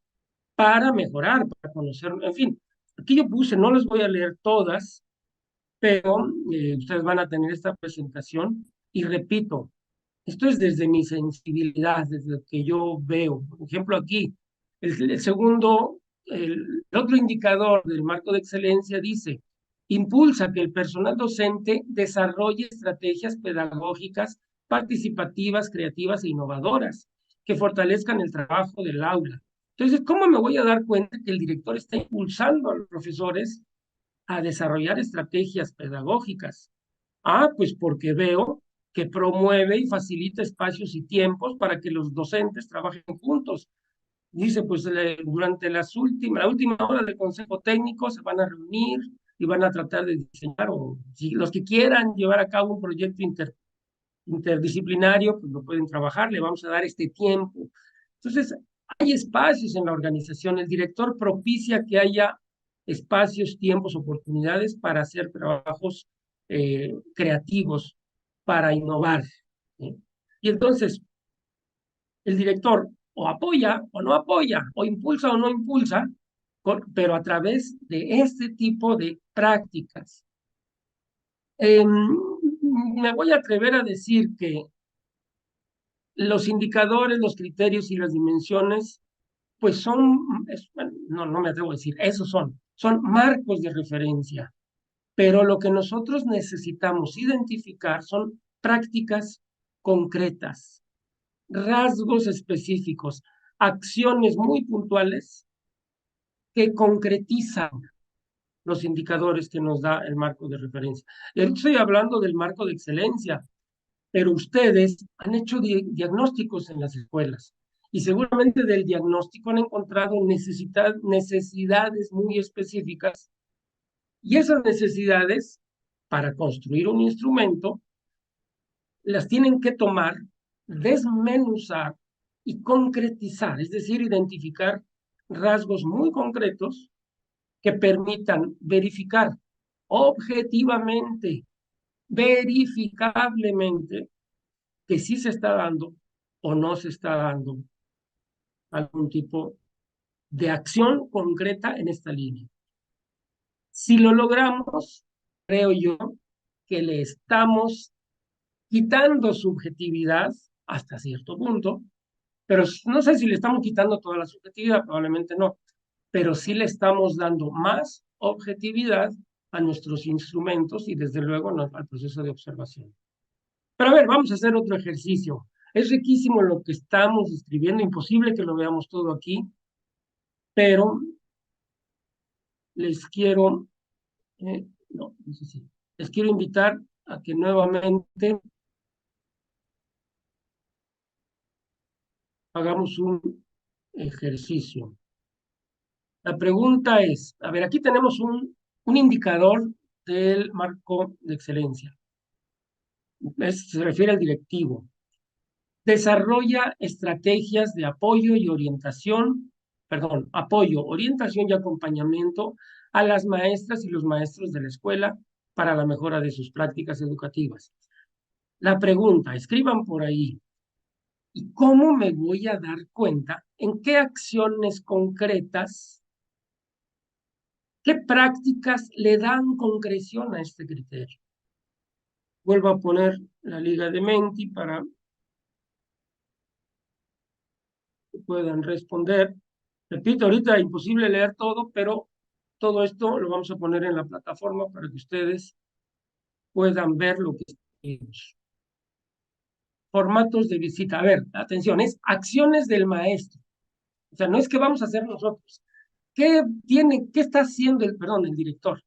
para mejorar, para conocer, en fin, aquí yo puse, no les voy a leer todas, pero ustedes van a tener esta presentación y repito, esto es desde mi sensibilidad, desde lo que yo veo. Por ejemplo, aquí, el segundo, el otro indicador del marco de excelencia dice, impulsa que el personal docente desarrolle estrategias pedagógicas participativas, creativas e innovadoras que fortalezcan el trabajo del aula. Entonces, ¿cómo me voy a dar cuenta que el director está impulsando a los profesores a desarrollar estrategias pedagógicas? Ah, pues porque veo que promueve y facilita espacios y tiempos para que los docentes trabajen juntos. Dice, pues durante la última hora del consejo técnico se van a reunir y van a tratar de diseñar, o si los que quieran llevar a cabo un proyecto interdisciplinario, pues lo pueden trabajar, le vamos a dar este tiempo. Entonces, hay espacios en la organización, el director propicia que haya espacios, tiempos, oportunidades para hacer trabajos creativos, para innovar, ¿sí? Y entonces, el director o apoya o no apoya, o impulsa o no impulsa, pero a través de este tipo de prácticas. Me voy a atrever a decir que los indicadores, los criterios y las dimensiones, pues bueno, no me atrevo a decir, esos son marcos de referencia, pero lo que nosotros necesitamos identificar son prácticas concretas, rasgos específicos, acciones muy puntuales que concretizan los indicadores que nos da el marco de referencia. Y ahorita estoy hablando del marco de excelencia, pero ustedes han hecho diagnósticos en las escuelas y seguramente del diagnóstico han encontrado necesidades muy específicas y esas necesidades para construir un instrumento las tienen que tomar, desmenuzar y concretizar, es decir, identificar rasgos muy concretos que permitan verificar objetivamente, verificablemente, que sí se está dando o no se está dando algún tipo de acción concreta en esta línea. Si lo logramos, creo yo que le estamos quitando subjetividad hasta cierto punto, pero no sé si le estamos quitando toda la subjetividad, probablemente no, pero sí le estamos dando más objetividad a nuestros instrumentos y desde luego al proceso de observación. Pero a ver, vamos a hacer otro ejercicio. Es riquísimo lo que estamos escribiendo, imposible que lo veamos todo aquí, pero les quiero, no sé si, les quiero invitar a que nuevamente hagamos un ejercicio. La pregunta es, a ver, aquí tenemos un indicador del marco de excelencia. Se refiere al directivo. Desarrolla estrategias de apoyo y orientación, perdón, apoyo, orientación y acompañamiento a las maestras y los maestros de la escuela para la mejora de sus prácticas educativas. La pregunta, escriban por ahí, ¿y cómo me voy a dar cuenta en qué acciones concretas, qué prácticas le dan concreción a este criterio? Vuelvo a poner la liga de Menti para que puedan responder. Repito, ahorita es imposible leer todo, pero todo esto lo vamos a poner en la plataforma para que ustedes puedan ver lo que escribimos. Formatos de visita. A ver, atención, es acciones del maestro. O sea, no es que vamos a hacer nosotros. ¿Qué está haciendo el director?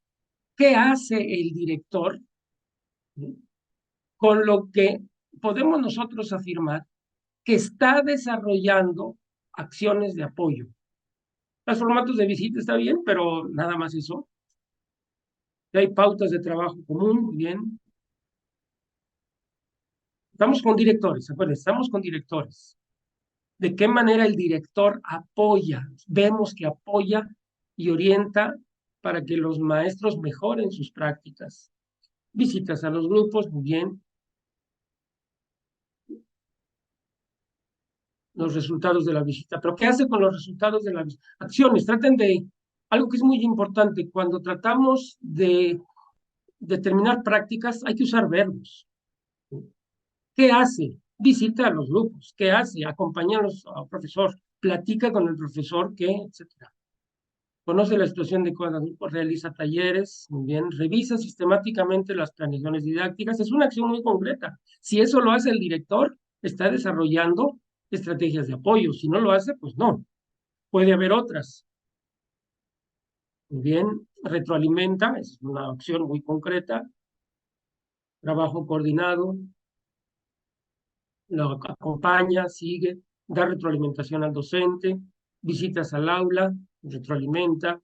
¿Qué hace el director con lo que podemos nosotros afirmar que está desarrollando acciones de apoyo? Los formatos de visita está bien, pero nada más eso. Hay pautas de trabajo común, bien. Estamos con directores, acuérdense, estamos con directores. ¿De qué manera el director apoya? Vemos que apoya y orienta para que los maestros mejoren sus prácticas. Visitas a los grupos, muy bien. Los resultados de la visita. ¿Pero qué hace con los resultados de la visita? Acciones, traten de algo que es muy importante. Cuando tratamos de determinar prácticas, hay que usar verbos. ¿Qué hace? Visita a los grupos. ¿Qué hace? Acompaña al profesor. Platica con el profesor, ¿qué? Etcétera. Conoce la situación de cada grupo, realiza talleres, muy bien. Revisa sistemáticamente las planeaciones didácticas. Es una acción muy concreta. Si eso lo hace el director, está desarrollando estrategias de apoyo. Si no lo hace, pues no. Puede haber otras. Muy bien. Retroalimenta, es una acción muy concreta. Trabajo coordinado, lo acompaña, sigue, da retroalimentación al docente, visitas al aula, retroalimenta,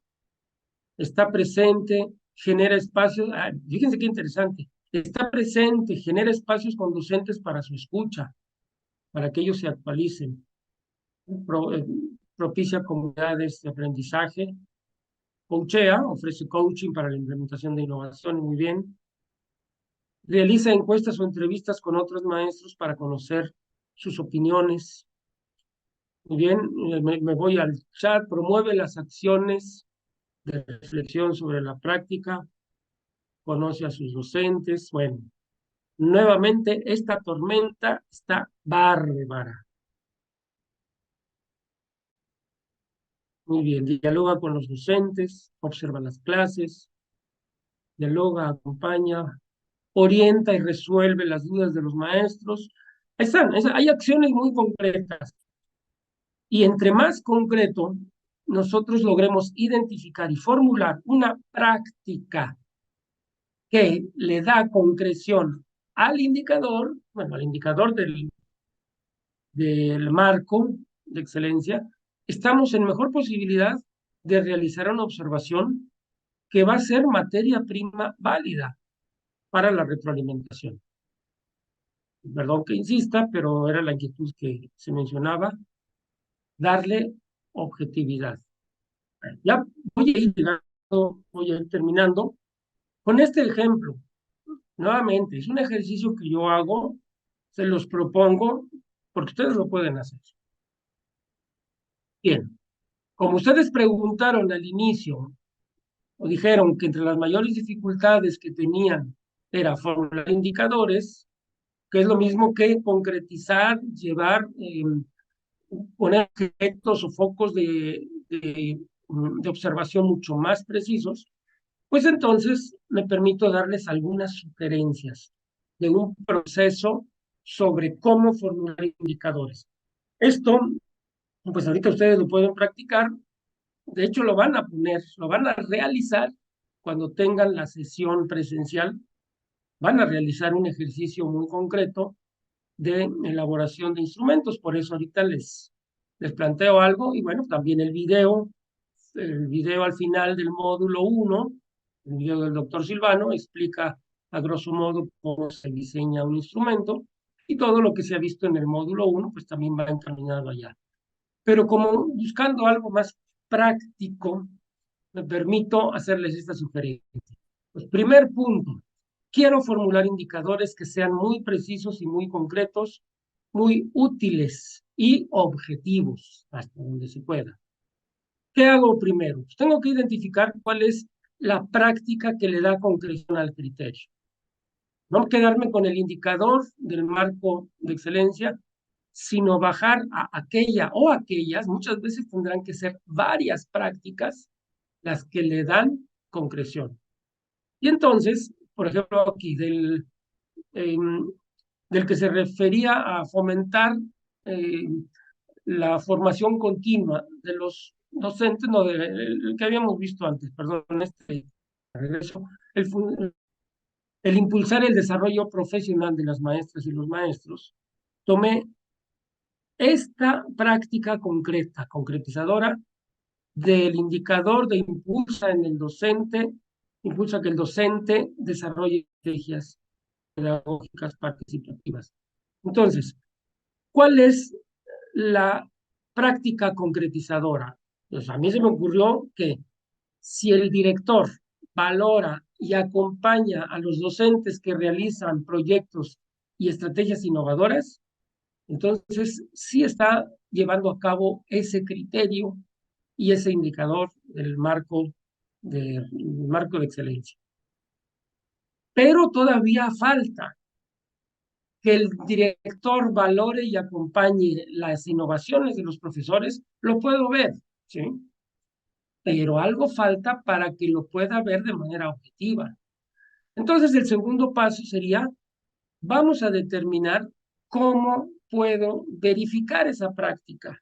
está presente, genera espacios, fíjense qué interesante, está presente, genera espacios con docentes para su escucha, para que ellos se actualicen, Pro, eh, propicia comunidades de aprendizaje, coachea, ofrece coaching para la implementación de innovación, muy bien, realiza encuestas o entrevistas con otros maestros para conocer sus opiniones. Muy bien, me voy al chat, promueve las acciones de reflexión sobre la práctica, conoce a sus docentes. Bueno, nuevamente esta tormenta está bárbara. Muy bien, dialoga con los docentes, observa las clases, dialoga, acompaña, orienta y resuelve las dudas de los maestros. Ahí están, hay acciones muy concretas. Y entre más concreto, nosotros logremos identificar y formular una práctica que le da concreción al indicador, bueno, al indicador del marco de excelencia, estamos en mejor posibilidad de realizar una observación que va a ser materia prima válida para la retroalimentación. Perdón que insista, pero era la inquietud que se mencionaba, darle objetividad. Ya voy a ir llegando, voy a ir terminando con este ejemplo. Nuevamente, es un ejercicio que yo hago, se los propongo, porque ustedes lo pueden hacer. Bien, como ustedes preguntaron al inicio, o dijeron que entre las mayores dificultades que tenían era formular indicadores, que es lo mismo que concretizar, llevar, poner efectos o focos de observación mucho más precisos, pues entonces me permito darles algunas sugerencias de un proceso sobre cómo formular indicadores. Esto, pues ahorita ustedes lo pueden practicar, de hecho lo van a poner, lo van a realizar cuando tengan la sesión presencial, van a realizar un ejercicio muy concreto de elaboración de instrumentos, por eso ahorita les planteo algo y bueno, también el video al final del módulo 1, el video del doctor Silvano, explica a grosso modo cómo se diseña un instrumento y todo lo que se ha visto en el módulo 1, pues también va encaminado allá. Pero como buscando algo más práctico, me permito hacerles esta sugerencia. Pues, primer punto, quiero formular indicadores que sean muy precisos y muy concretos, muy útiles y objetivos, hasta donde se pueda. ¿Qué hago primero? Pues tengo que identificar cuál es la práctica que le da concreción al criterio. No quedarme con el indicador del marco de excelencia, sino bajar a aquella o aquellas, muchas veces tendrán que ser varias prácticas las que le dan concreción. Y entonces, por ejemplo, aquí eh, del que se refería a fomentar eh, la formación continua de los docentes, no, el que habíamos visto antes, perdón, regreso, el impulsar el desarrollo profesional de las maestras y los maestros, tomé esta práctica concreta, concretizadora del indicador de impulsa en el docente, impulsa que el docente desarrolle estrategias pedagógicas participativas. Entonces, ¿cuál es la práctica concretizadora? Pues a mí se me ocurrió que si el director valora y acompaña a los docentes que realizan proyectos y estrategias innovadoras, entonces sí está llevando a cabo ese criterio y ese indicador del marco de excelencia. Pero todavía falta que el director valore y acompañe las innovaciones de los profesores, lo puedo ver, ¿sí? Pero algo falta para que lo pueda ver de manera objetiva. Entonces, el segundo paso sería, vamos a determinar cómo puedo verificar esa práctica.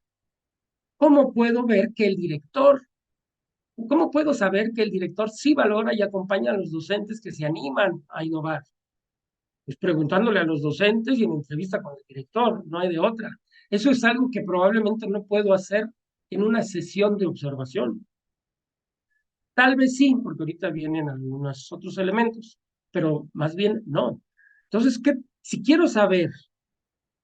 ¿Cómo puedo ver que el director, cómo puedo saber que el director sí valora y acompaña a los docentes que se animan a innovar? Pues preguntándole a los docentes y en entrevista con el director, no hay de otra. Eso es algo que probablemente no puedo hacer en una sesión de observación. Tal vez sí, porque ahorita vienen algunos otros elementos, pero más bien no. Entonces, si quiero saber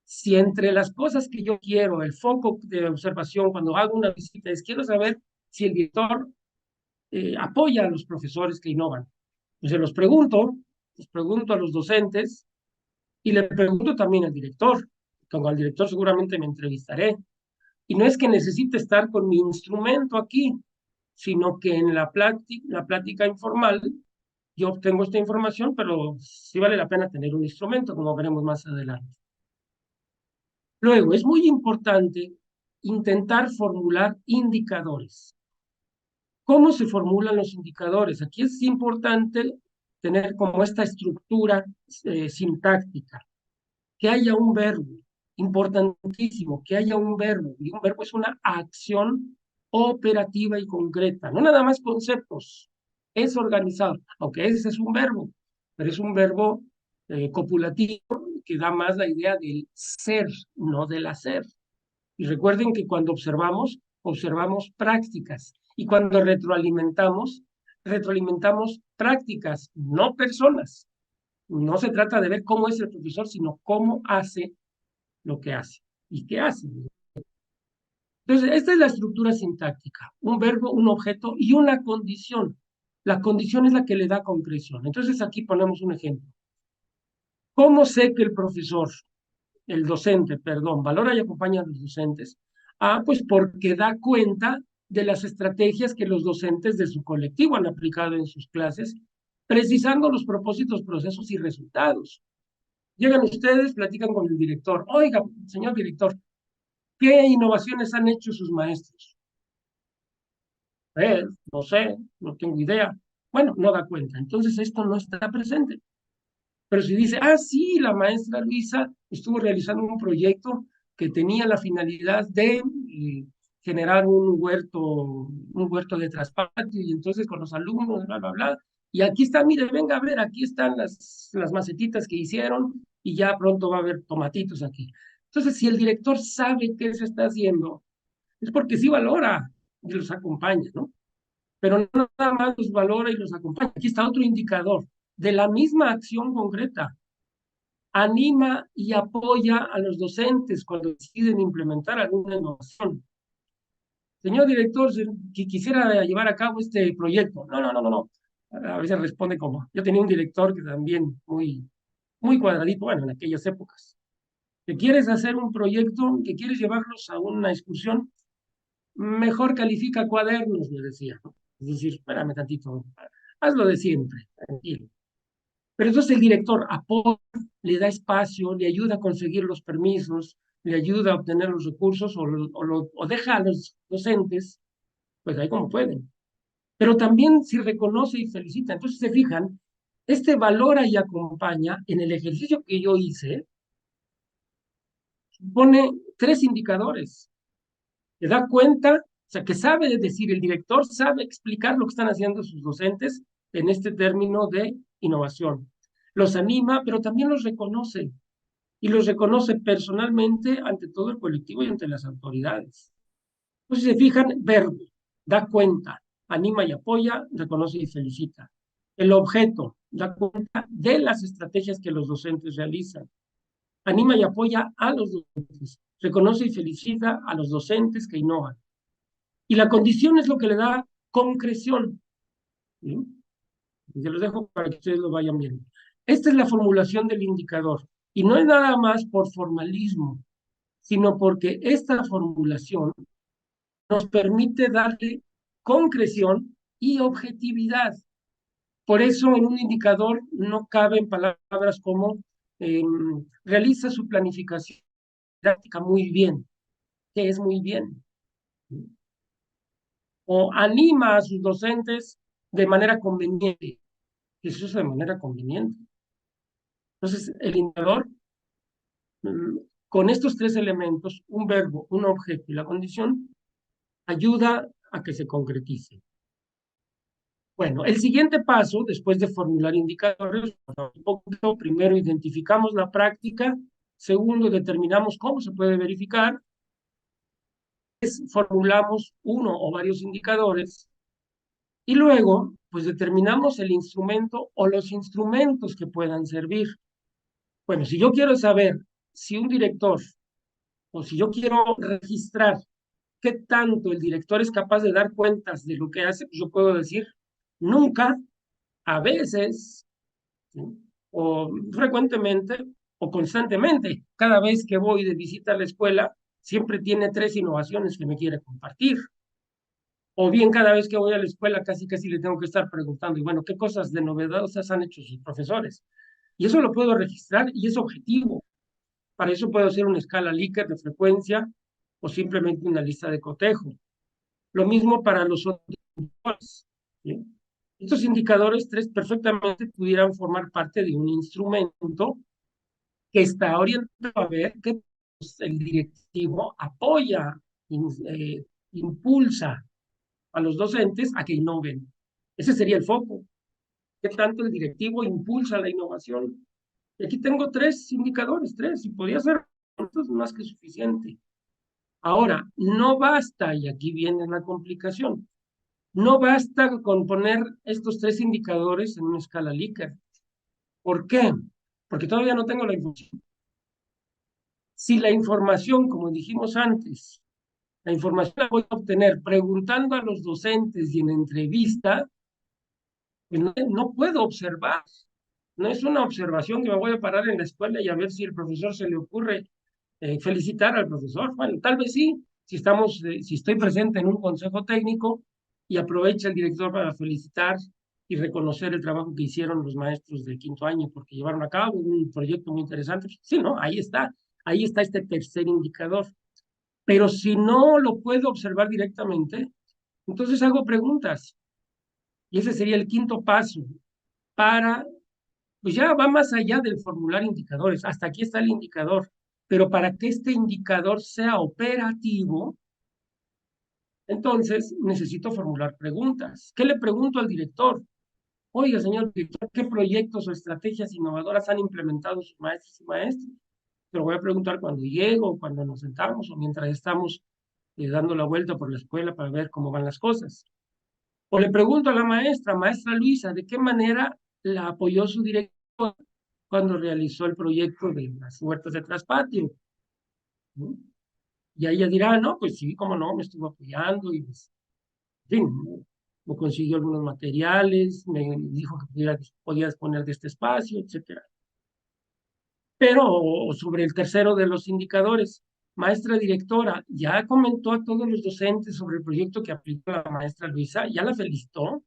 si entre las cosas que yo quiero, el foco de observación cuando hago una visita es quiero saber si el director apoya a los profesores que innovan. Pues se les pregunto a los docentes y le pregunto también al director. Con el director seguramente me entrevistaré. Y no es que necesite estar con mi instrumento aquí, sino que en la plática informal yo obtengo esta información, pero sí vale la pena tener un instrumento, como veremos más adelante. Luego, es muy importante intentar formular indicadores. ¿Cómo se formulan los indicadores? Aquí es importante tener como esta estructura sintáctica, que haya un verbo, importantísimo, que haya un verbo, y un verbo es una acción operativa y concreta, no nada más conceptos, es organizado, aunque ese es un verbo, pero es un verbo copulativo que da más la idea del ser, no del hacer. Y recuerden que cuando observamos, observamos prácticas, y cuando retroalimentamos, retroalimentamos prácticas, no personas. No se trata de ver cómo es el profesor, sino cómo hace lo que hace y qué hace. Entonces, esta es la estructura sintáctica, un verbo, un objeto y una condición. La condición es la que le da concreción. Entonces, aquí ponemos un ejemplo. ¿Cómo sé que el profesor, el docente, perdón, valora y acompaña a los docentes? Ah, pues porque da cuenta de las estrategias que los docentes de su colectivo han aplicado en sus clases, precisando los propósitos, procesos y resultados. Llegan ustedes, platican con el director. Oiga, señor director, ¿qué innovaciones han hecho sus maestros? No sé, no tengo idea. Bueno, no da cuenta. Entonces esto no está presente. Pero si dice, ah, sí, la maestra Luisa estuvo realizando un proyecto que tenía la finalidad de generar un huerto de traspatio, y entonces con los alumnos, bla, bla, bla. Y aquí está, mire, venga a ver, aquí están las macetitas que hicieron, y ya pronto va a haber tomatitos aquí. Entonces, si el director sabe qué se está haciendo, es porque sí valora y los acompaña, ¿no? Pero no nada más los valora y los acompaña. Aquí está otro indicador de la misma acción concreta. Anima y apoya a los docentes cuando deciden implementar alguna innovación. Señor director, quisiera llevar a cabo este proyecto. No, no, no, no, no. A veces responde como, yo tenía un director que también muy cuadradito, bueno, en aquellas épocas. ¿Que quieres hacer un proyecto, que quieres llevarlos a una excursión? Mejor califica cuadernos, me decía, ¿no? Es decir, espérame tantito, hazlo de siempre, tranquilo. Pero entonces el director apoya, le da espacio, le ayuda a conseguir los permisos, le ayuda a obtener los recursos o deja a los docentes, pues ahí como pueden. Pero también si reconoce y felicita. Entonces se fijan, este valora y acompaña en el ejercicio que yo hice, pone tres indicadores. Le da cuenta, o sea, que sabe decir, el director sabe explicar lo que están haciendo sus docentes en este término de innovación. Los anima, pero también los reconoce, y los reconoce personalmente ante todo el colectivo y ante las autoridades. Entonces, si se fijan, verbo, da cuenta, anima y apoya, reconoce y felicita. El objeto, da cuenta de las estrategias que los docentes realizan. Anima y apoya a los docentes, reconoce y felicita a los docentes que innovan. Y la condición es lo que le da concreción. ¿Sí? Y se los dejo para que ustedes lo vayan viendo. Esta es la formulación del indicador. Y no es nada más por formalismo, sino porque esta formulación nos permite darle concreción y objetividad. Por eso en un indicador no caben palabras como realiza su planificación práctica muy bien, que es muy bien, o anima a sus docentes de manera conveniente, que eso es de manera conveniente. Entonces, el indicador, mm, con estos tres elementos, un verbo, un objeto y la condición, ayuda a que se concretice. Bueno, el siguiente paso, después de formular indicadores, primero identificamos la práctica, segundo determinamos cómo se puede verificar, formulamos uno o varios indicadores y luego, pues determinamos el instrumento o los instrumentos que puedan servir. Bueno, si yo quiero saber si un director o si yo quiero registrar qué tanto el director es capaz de dar cuentas de lo que hace, pues yo puedo decir nunca, a veces, ¿sí? O frecuentemente o constantemente. Cada vez que voy de visita a la escuela, siempre tiene tres innovaciones que me quiere compartir. O bien cada vez que voy a la escuela, casi le tengo que estar preguntando, y bueno, ¿qué cosas de novedosas han hecho sus profesores? Y eso lo puedo registrar y es objetivo. Para eso puedo hacer una escala Likert de frecuencia o simplemente una lista de cotejo. Lo mismo para los otros indicadores, ¿sí? Estos indicadores tres perfectamente pudieran formar parte de un instrumento que está orientado a ver que el directivo apoya, impulsa a los docentes a que innoven. Ese sería el foco. ¿Qué tanto el directivo impulsa la innovación? Y aquí tengo tres indicadores, tres, y podría ser más que suficiente. Ahora, no basta, y aquí viene la complicación, no basta con poner estos tres indicadores en una escala Likert. ¿Por qué? Porque todavía no tengo la información. Si la información, como dijimos antes, la información la voy a obtener preguntando a los docentes y en entrevista, pues no puedo observar. No es una observación que me voy a parar en la escuela y a ver si el profesor se le ocurre felicitar al profesor. Bueno, tal vez sí, si estoy presente en un consejo técnico y aprovecha el director para felicitar y reconocer el trabajo que hicieron los maestros de quinto año porque llevaron a cabo un proyecto muy interesante. Sí, ¿no? Ahí está este tercer indicador. Pero si no lo puedo observar directamente, entonces hago preguntas. Y ese sería el quinto paso para, pues ya va más allá del formular indicadores. Hasta aquí está el indicador. Pero para que este indicador sea operativo, entonces necesito formular preguntas. ¿Qué le pregunto al director? Oiga, señor director, ¿qué proyectos o estrategias innovadoras han implementado sus maestros y maestros? Te lo voy a preguntar cuando llego, cuando nos sentamos o mientras estamos dando la vuelta por la escuela para ver cómo van las cosas. O le pregunto a la maestra Luisa, ¿de qué manera la apoyó su director cuando realizó el proyecto de las huertas de traspatio? ¿No? Y ahí ella dirá, no, pues sí, cómo no, me estuvo apoyando y pues, en fin, me consiguió algunos materiales, me dijo que podía disponer de este espacio, etcétera. Pero sobre el tercero de los indicadores, maestra directora, ya comentó a todos los docentes sobre el proyecto que aplicó la maestra Luisa, ya la felicitó.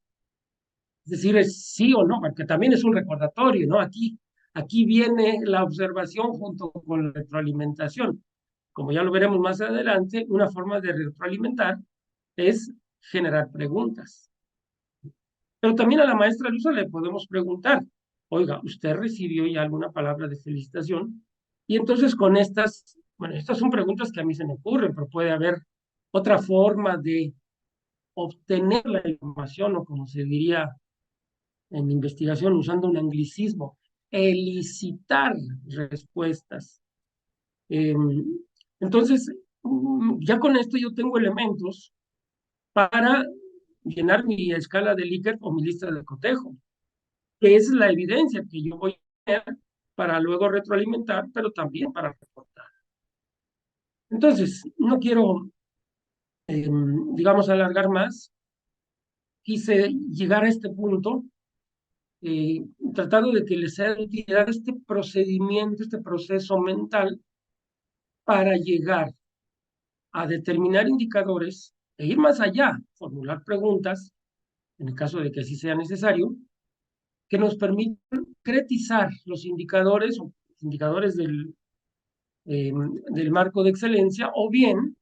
Es decir, es sí o no, porque también es un recordatorio, ¿no? Aquí viene la observación junto con la retroalimentación. Como ya lo veremos más adelante, una forma de retroalimentar es generar preguntas. Pero también a la maestra Luisa le podemos preguntar, oiga, ¿usted recibió ya alguna palabra de felicitación? Y entonces con estas, bueno, estas son preguntas que a mí se me ocurren, pero puede haber otra forma de obtener la información o como se diría en investigación usando un anglicismo, elicitar respuestas. Eh, entonces, ya con esto yo tengo elementos para llenar mi escala de Likert o mi lista de cotejo, que es la evidencia que yo voy a tener para luego retroalimentar, pero también para reportar. Entonces, no quiero, digamos, alargar más. Quise llegar a este punto eh, tratando de que les sea de utilidad este procedimiento, este proceso mental para llegar a determinar indicadores e ir más allá, formular preguntas, en el caso de que así sea necesario, que nos permitan concretizar los indicadores o indicadores del marco de excelencia o bien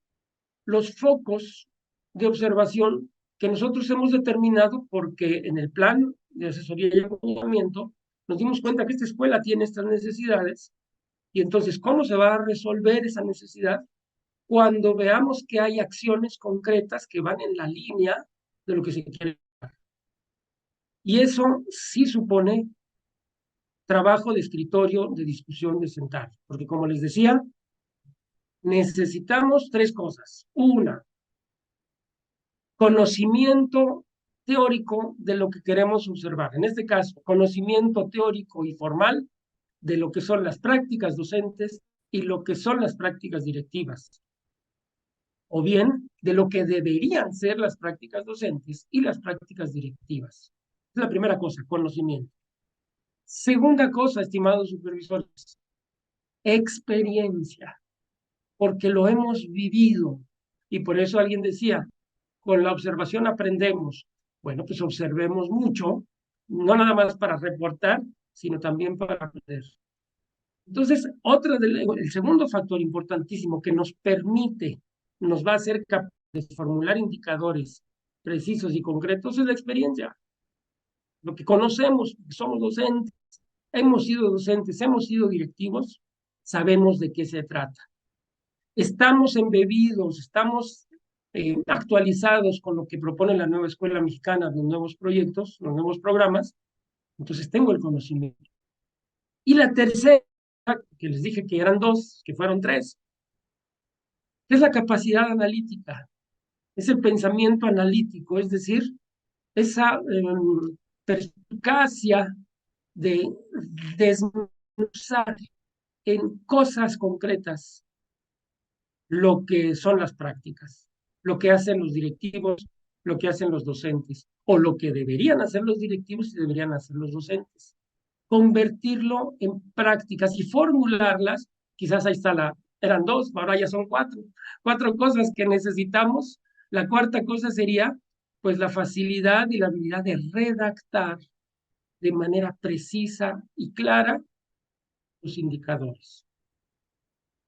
los focos de observación que nosotros hemos determinado porque en el plan de asesoría y acompañamiento nos dimos cuenta que esta escuela tiene estas necesidades y entonces, ¿cómo se va a resolver esa necesidad? Cuando veamos que hay acciones concretas que van en la línea de lo que se quiere. Y eso sí supone trabajo de escritorio, de discusión, de sentar. Porque como les decía, necesitamos tres cosas. Una, conocimiento teórico de lo que queremos observar. En este caso, conocimiento teórico y formal de lo que son las prácticas docentes y lo que son las prácticas directivas. O bien de lo que deberían ser las prácticas docentes y las prácticas directivas. Es la primera cosa, conocimiento. Segunda cosa, estimados supervisores, experiencia, porque lo hemos vivido. Y por eso alguien decía, con la observación aprendemos. Bueno, pues observemos mucho, no nada más para reportar, sino también para aprender. Entonces, el segundo factor importantísimo que nos permite, nos va a hacer capaz de formular indicadores precisos y concretos es la experiencia. Lo que conocemos, somos docentes, hemos sido directivos, sabemos de qué se trata. Estamos embebidos, estamos actualizados con lo que propone la nueva escuela mexicana, los nuevos proyectos, los nuevos programas, entonces tengo el conocimiento. Y la tercera, que les dije que eran dos, que fueron tres, es la capacidad analítica, es el pensamiento analítico, es decir, esa perspicacia de desmenuzar en cosas concretas lo que son las prácticas, lo que hacen los directivos, lo que hacen los docentes, o lo que deberían hacer los directivos y deberían hacer los docentes. Convertirlo en prácticas y formularlas, quizás ahí está eran dos, ahora ya son cuatro cosas que necesitamos. La cuarta cosa sería, pues, la facilidad y la habilidad de redactar de manera precisa y clara los indicadores.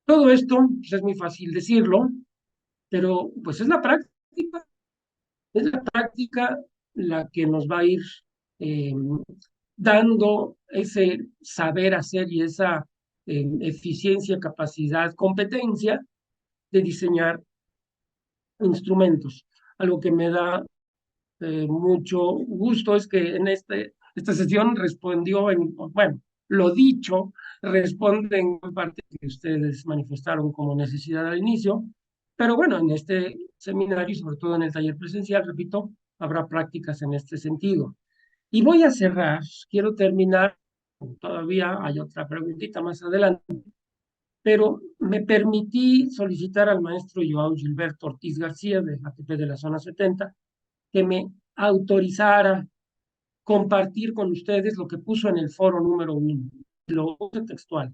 Todo esto, pues, es muy fácil decirlo, pero pues es la práctica la que nos va a ir eh, dando ese saber hacer y esa eficiencia, capacidad, competencia de diseñar instrumentos. Algo que me da mucho gusto es que en esta sesión respondió bueno, lo dicho, responde en parte que ustedes manifestaron como necesidad al inicio, pero bueno, en este seminario y sobre todo en el taller presencial, repito, habrá prácticas en este sentido. Y voy a cerrar, quiero terminar, todavía hay otra preguntita más adelante, pero me permití solicitar al maestro Joao Gilberto Ortiz García de ATP de la Zona 70 que me autorizara compartir con ustedes lo que puso en el foro número 1, lo uso textual.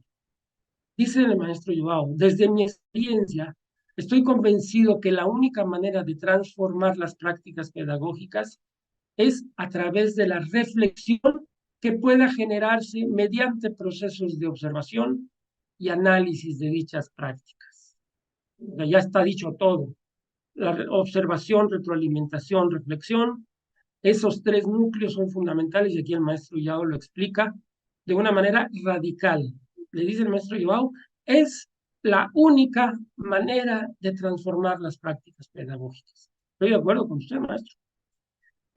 Dice el maestro Joao, desde mi experiencia, estoy convencido que la única manera de transformar las prácticas pedagógicas es a través de la reflexión que pueda generarse mediante procesos de observación y análisis de dichas prácticas. Ya está dicho todo. La observación, retroalimentación, reflexión, esos tres núcleos son fundamentales y aquí el maestro Yao lo explica de una manera radical. Le dice el maestro Yao, es la única manera de transformar las prácticas pedagógicas. Estoy de acuerdo con usted, maestro.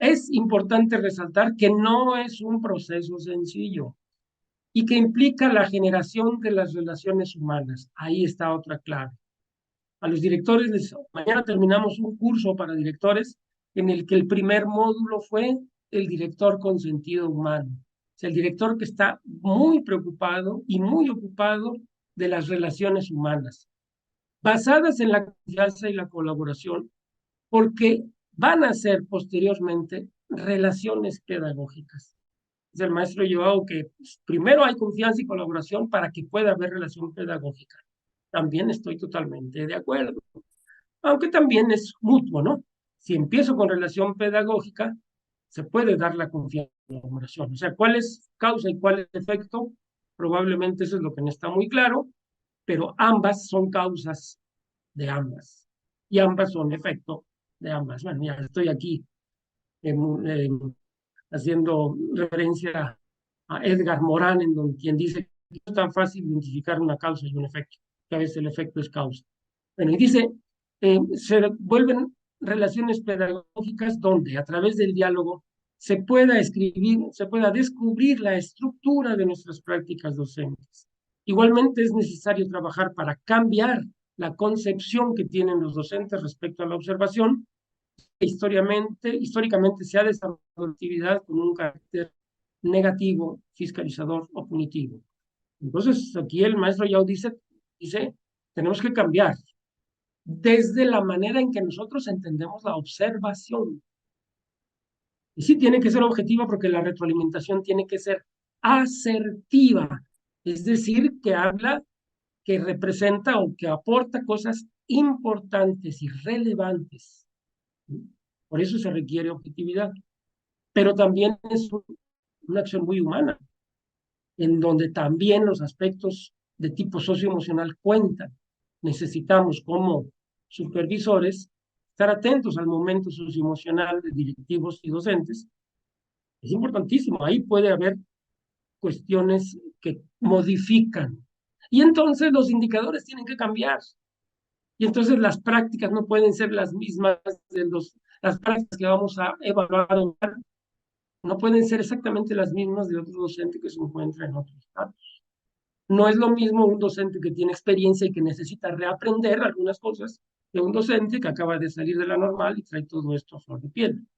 Es importante resaltar que no es un proceso sencillo y que implica la generación de las relaciones humanas. Ahí está otra clave. A los directores, mañana terminamos un curso para directores en el que el primer módulo fue el director con sentido humano. O sea, el director que está muy preocupado y muy ocupado de las relaciones humanas, basadas en la confianza y la colaboración, porque van a ser posteriormente relaciones pedagógicas. Es el maestro Joao que primero hay confianza y colaboración para que pueda haber relación pedagógica. También estoy totalmente de acuerdo, aunque también es mutuo, ¿no? Si empiezo con relación pedagógica, se puede dar la confianza y la colaboración. O sea, ¿cuál es causa y cuál es efecto? Probablemente eso es lo que no está muy claro, pero ambas son causas de ambas y ambas son efecto de ambas. Bueno, ya estoy aquí haciendo referencia a Edgar Morán, en donde quien dice que no es tan fácil identificar una causa y un efecto, que a veces el efecto es causa. Bueno, y dice, se vuelven relaciones pedagógicas donde a través del diálogo se pueda escribir, se pueda descubrir la estructura de nuestras prácticas docentes. Igualmente es necesario trabajar para cambiar la concepción que tienen los docentes respecto a la observación. Históricamente se ha desarrollado la actividad con un carácter negativo, fiscalizador o punitivo. Entonces, aquí el maestro Yao dice, tenemos que cambiar desde la manera en que nosotros entendemos la observación. Y sí tiene que ser objetiva porque la retroalimentación tiene que ser asertiva, es decir, que habla, que representa o que aporta cosas importantes y relevantes. Por eso se requiere objetividad, pero también es una acción muy humana, en donde también los aspectos de tipo socioemocional cuentan. Necesitamos como supervisores estar atentos al momento socioemocional de directivos y docentes. Es importantísimo, ahí puede haber cuestiones que modifican. Y entonces los indicadores tienen que cambiar. Y entonces las prácticas no pueden ser las mismas las prácticas que vamos a evaluar no pueden ser exactamente las mismas de otro docente que se encuentra en otro estado. No es lo mismo un docente que tiene experiencia y que necesita reaprender algunas cosas que un docente que acaba de salir de la normal y trae todo esto a flor de piel.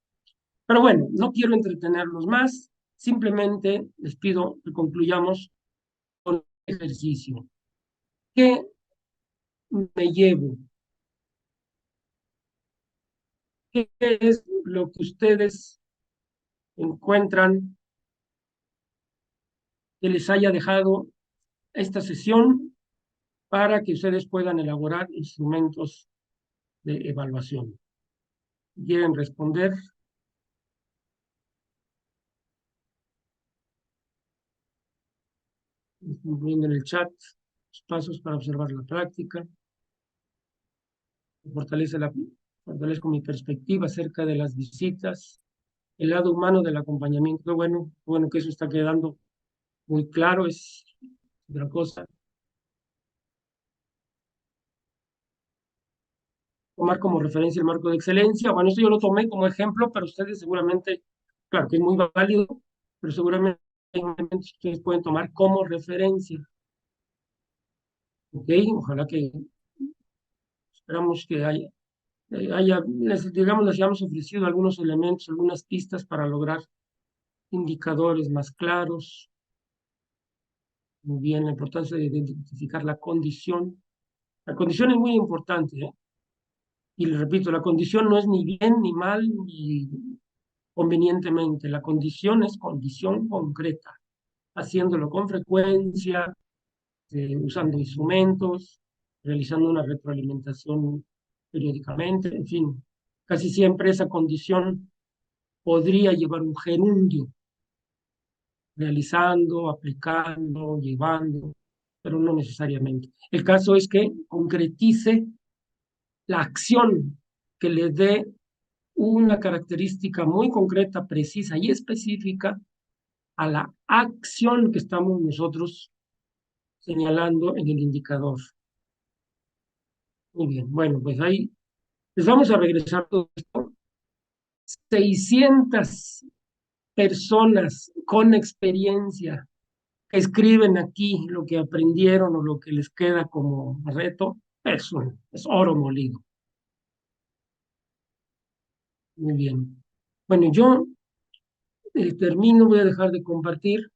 Pero bueno, no quiero entretenerlos más, simplemente les pido que concluyamos con el ejercicio. ¿Qué me llevo? ¿Qué es lo que ustedes encuentran que les haya dejado esta sesión para que ustedes puedan elaborar instrumentos de evaluación? ¿Quieren responder? Están poniendo en el chat los pasos para observar la práctica. Fortalece fortalezco mi perspectiva acerca de las visitas, el lado humano del acompañamiento. Bueno que eso está quedando muy claro, es otra cosa. Tomar como referencia el marco de excelencia. Bueno, esto yo lo tomé como ejemplo, pero ustedes seguramente, claro que es muy válido, pero seguramente hay elementos que ustedes pueden tomar como referencia. ¿Ok? Ojalá que esperamos que digamos, les hayamos ofrecido algunos elementos, algunas pistas para lograr indicadores más claros. Muy bien, la importancia de identificar la condición. La condición es muy importante, ¿eh? Y les repito, la condición no es ni bien, ni mal, ni convenientemente. La condición es condición concreta, haciéndolo con frecuencia, usando instrumentos, realizando una retroalimentación periódicamente, en fin. Casi siempre esa condición podría llevar un gerundio, realizando, aplicando, llevando, pero no necesariamente. El caso es que concretice la acción que le dé una característica muy concreta, precisa y específica a la acción que estamos nosotros señalando en el indicador. Muy bien, bueno, pues ahí les vamos a regresar todo esto. 600 personas con experiencia que escriben aquí lo que aprendieron o lo que les queda como reto, es oro molido. Muy bien. Bueno, yo termino, voy a dejar de compartir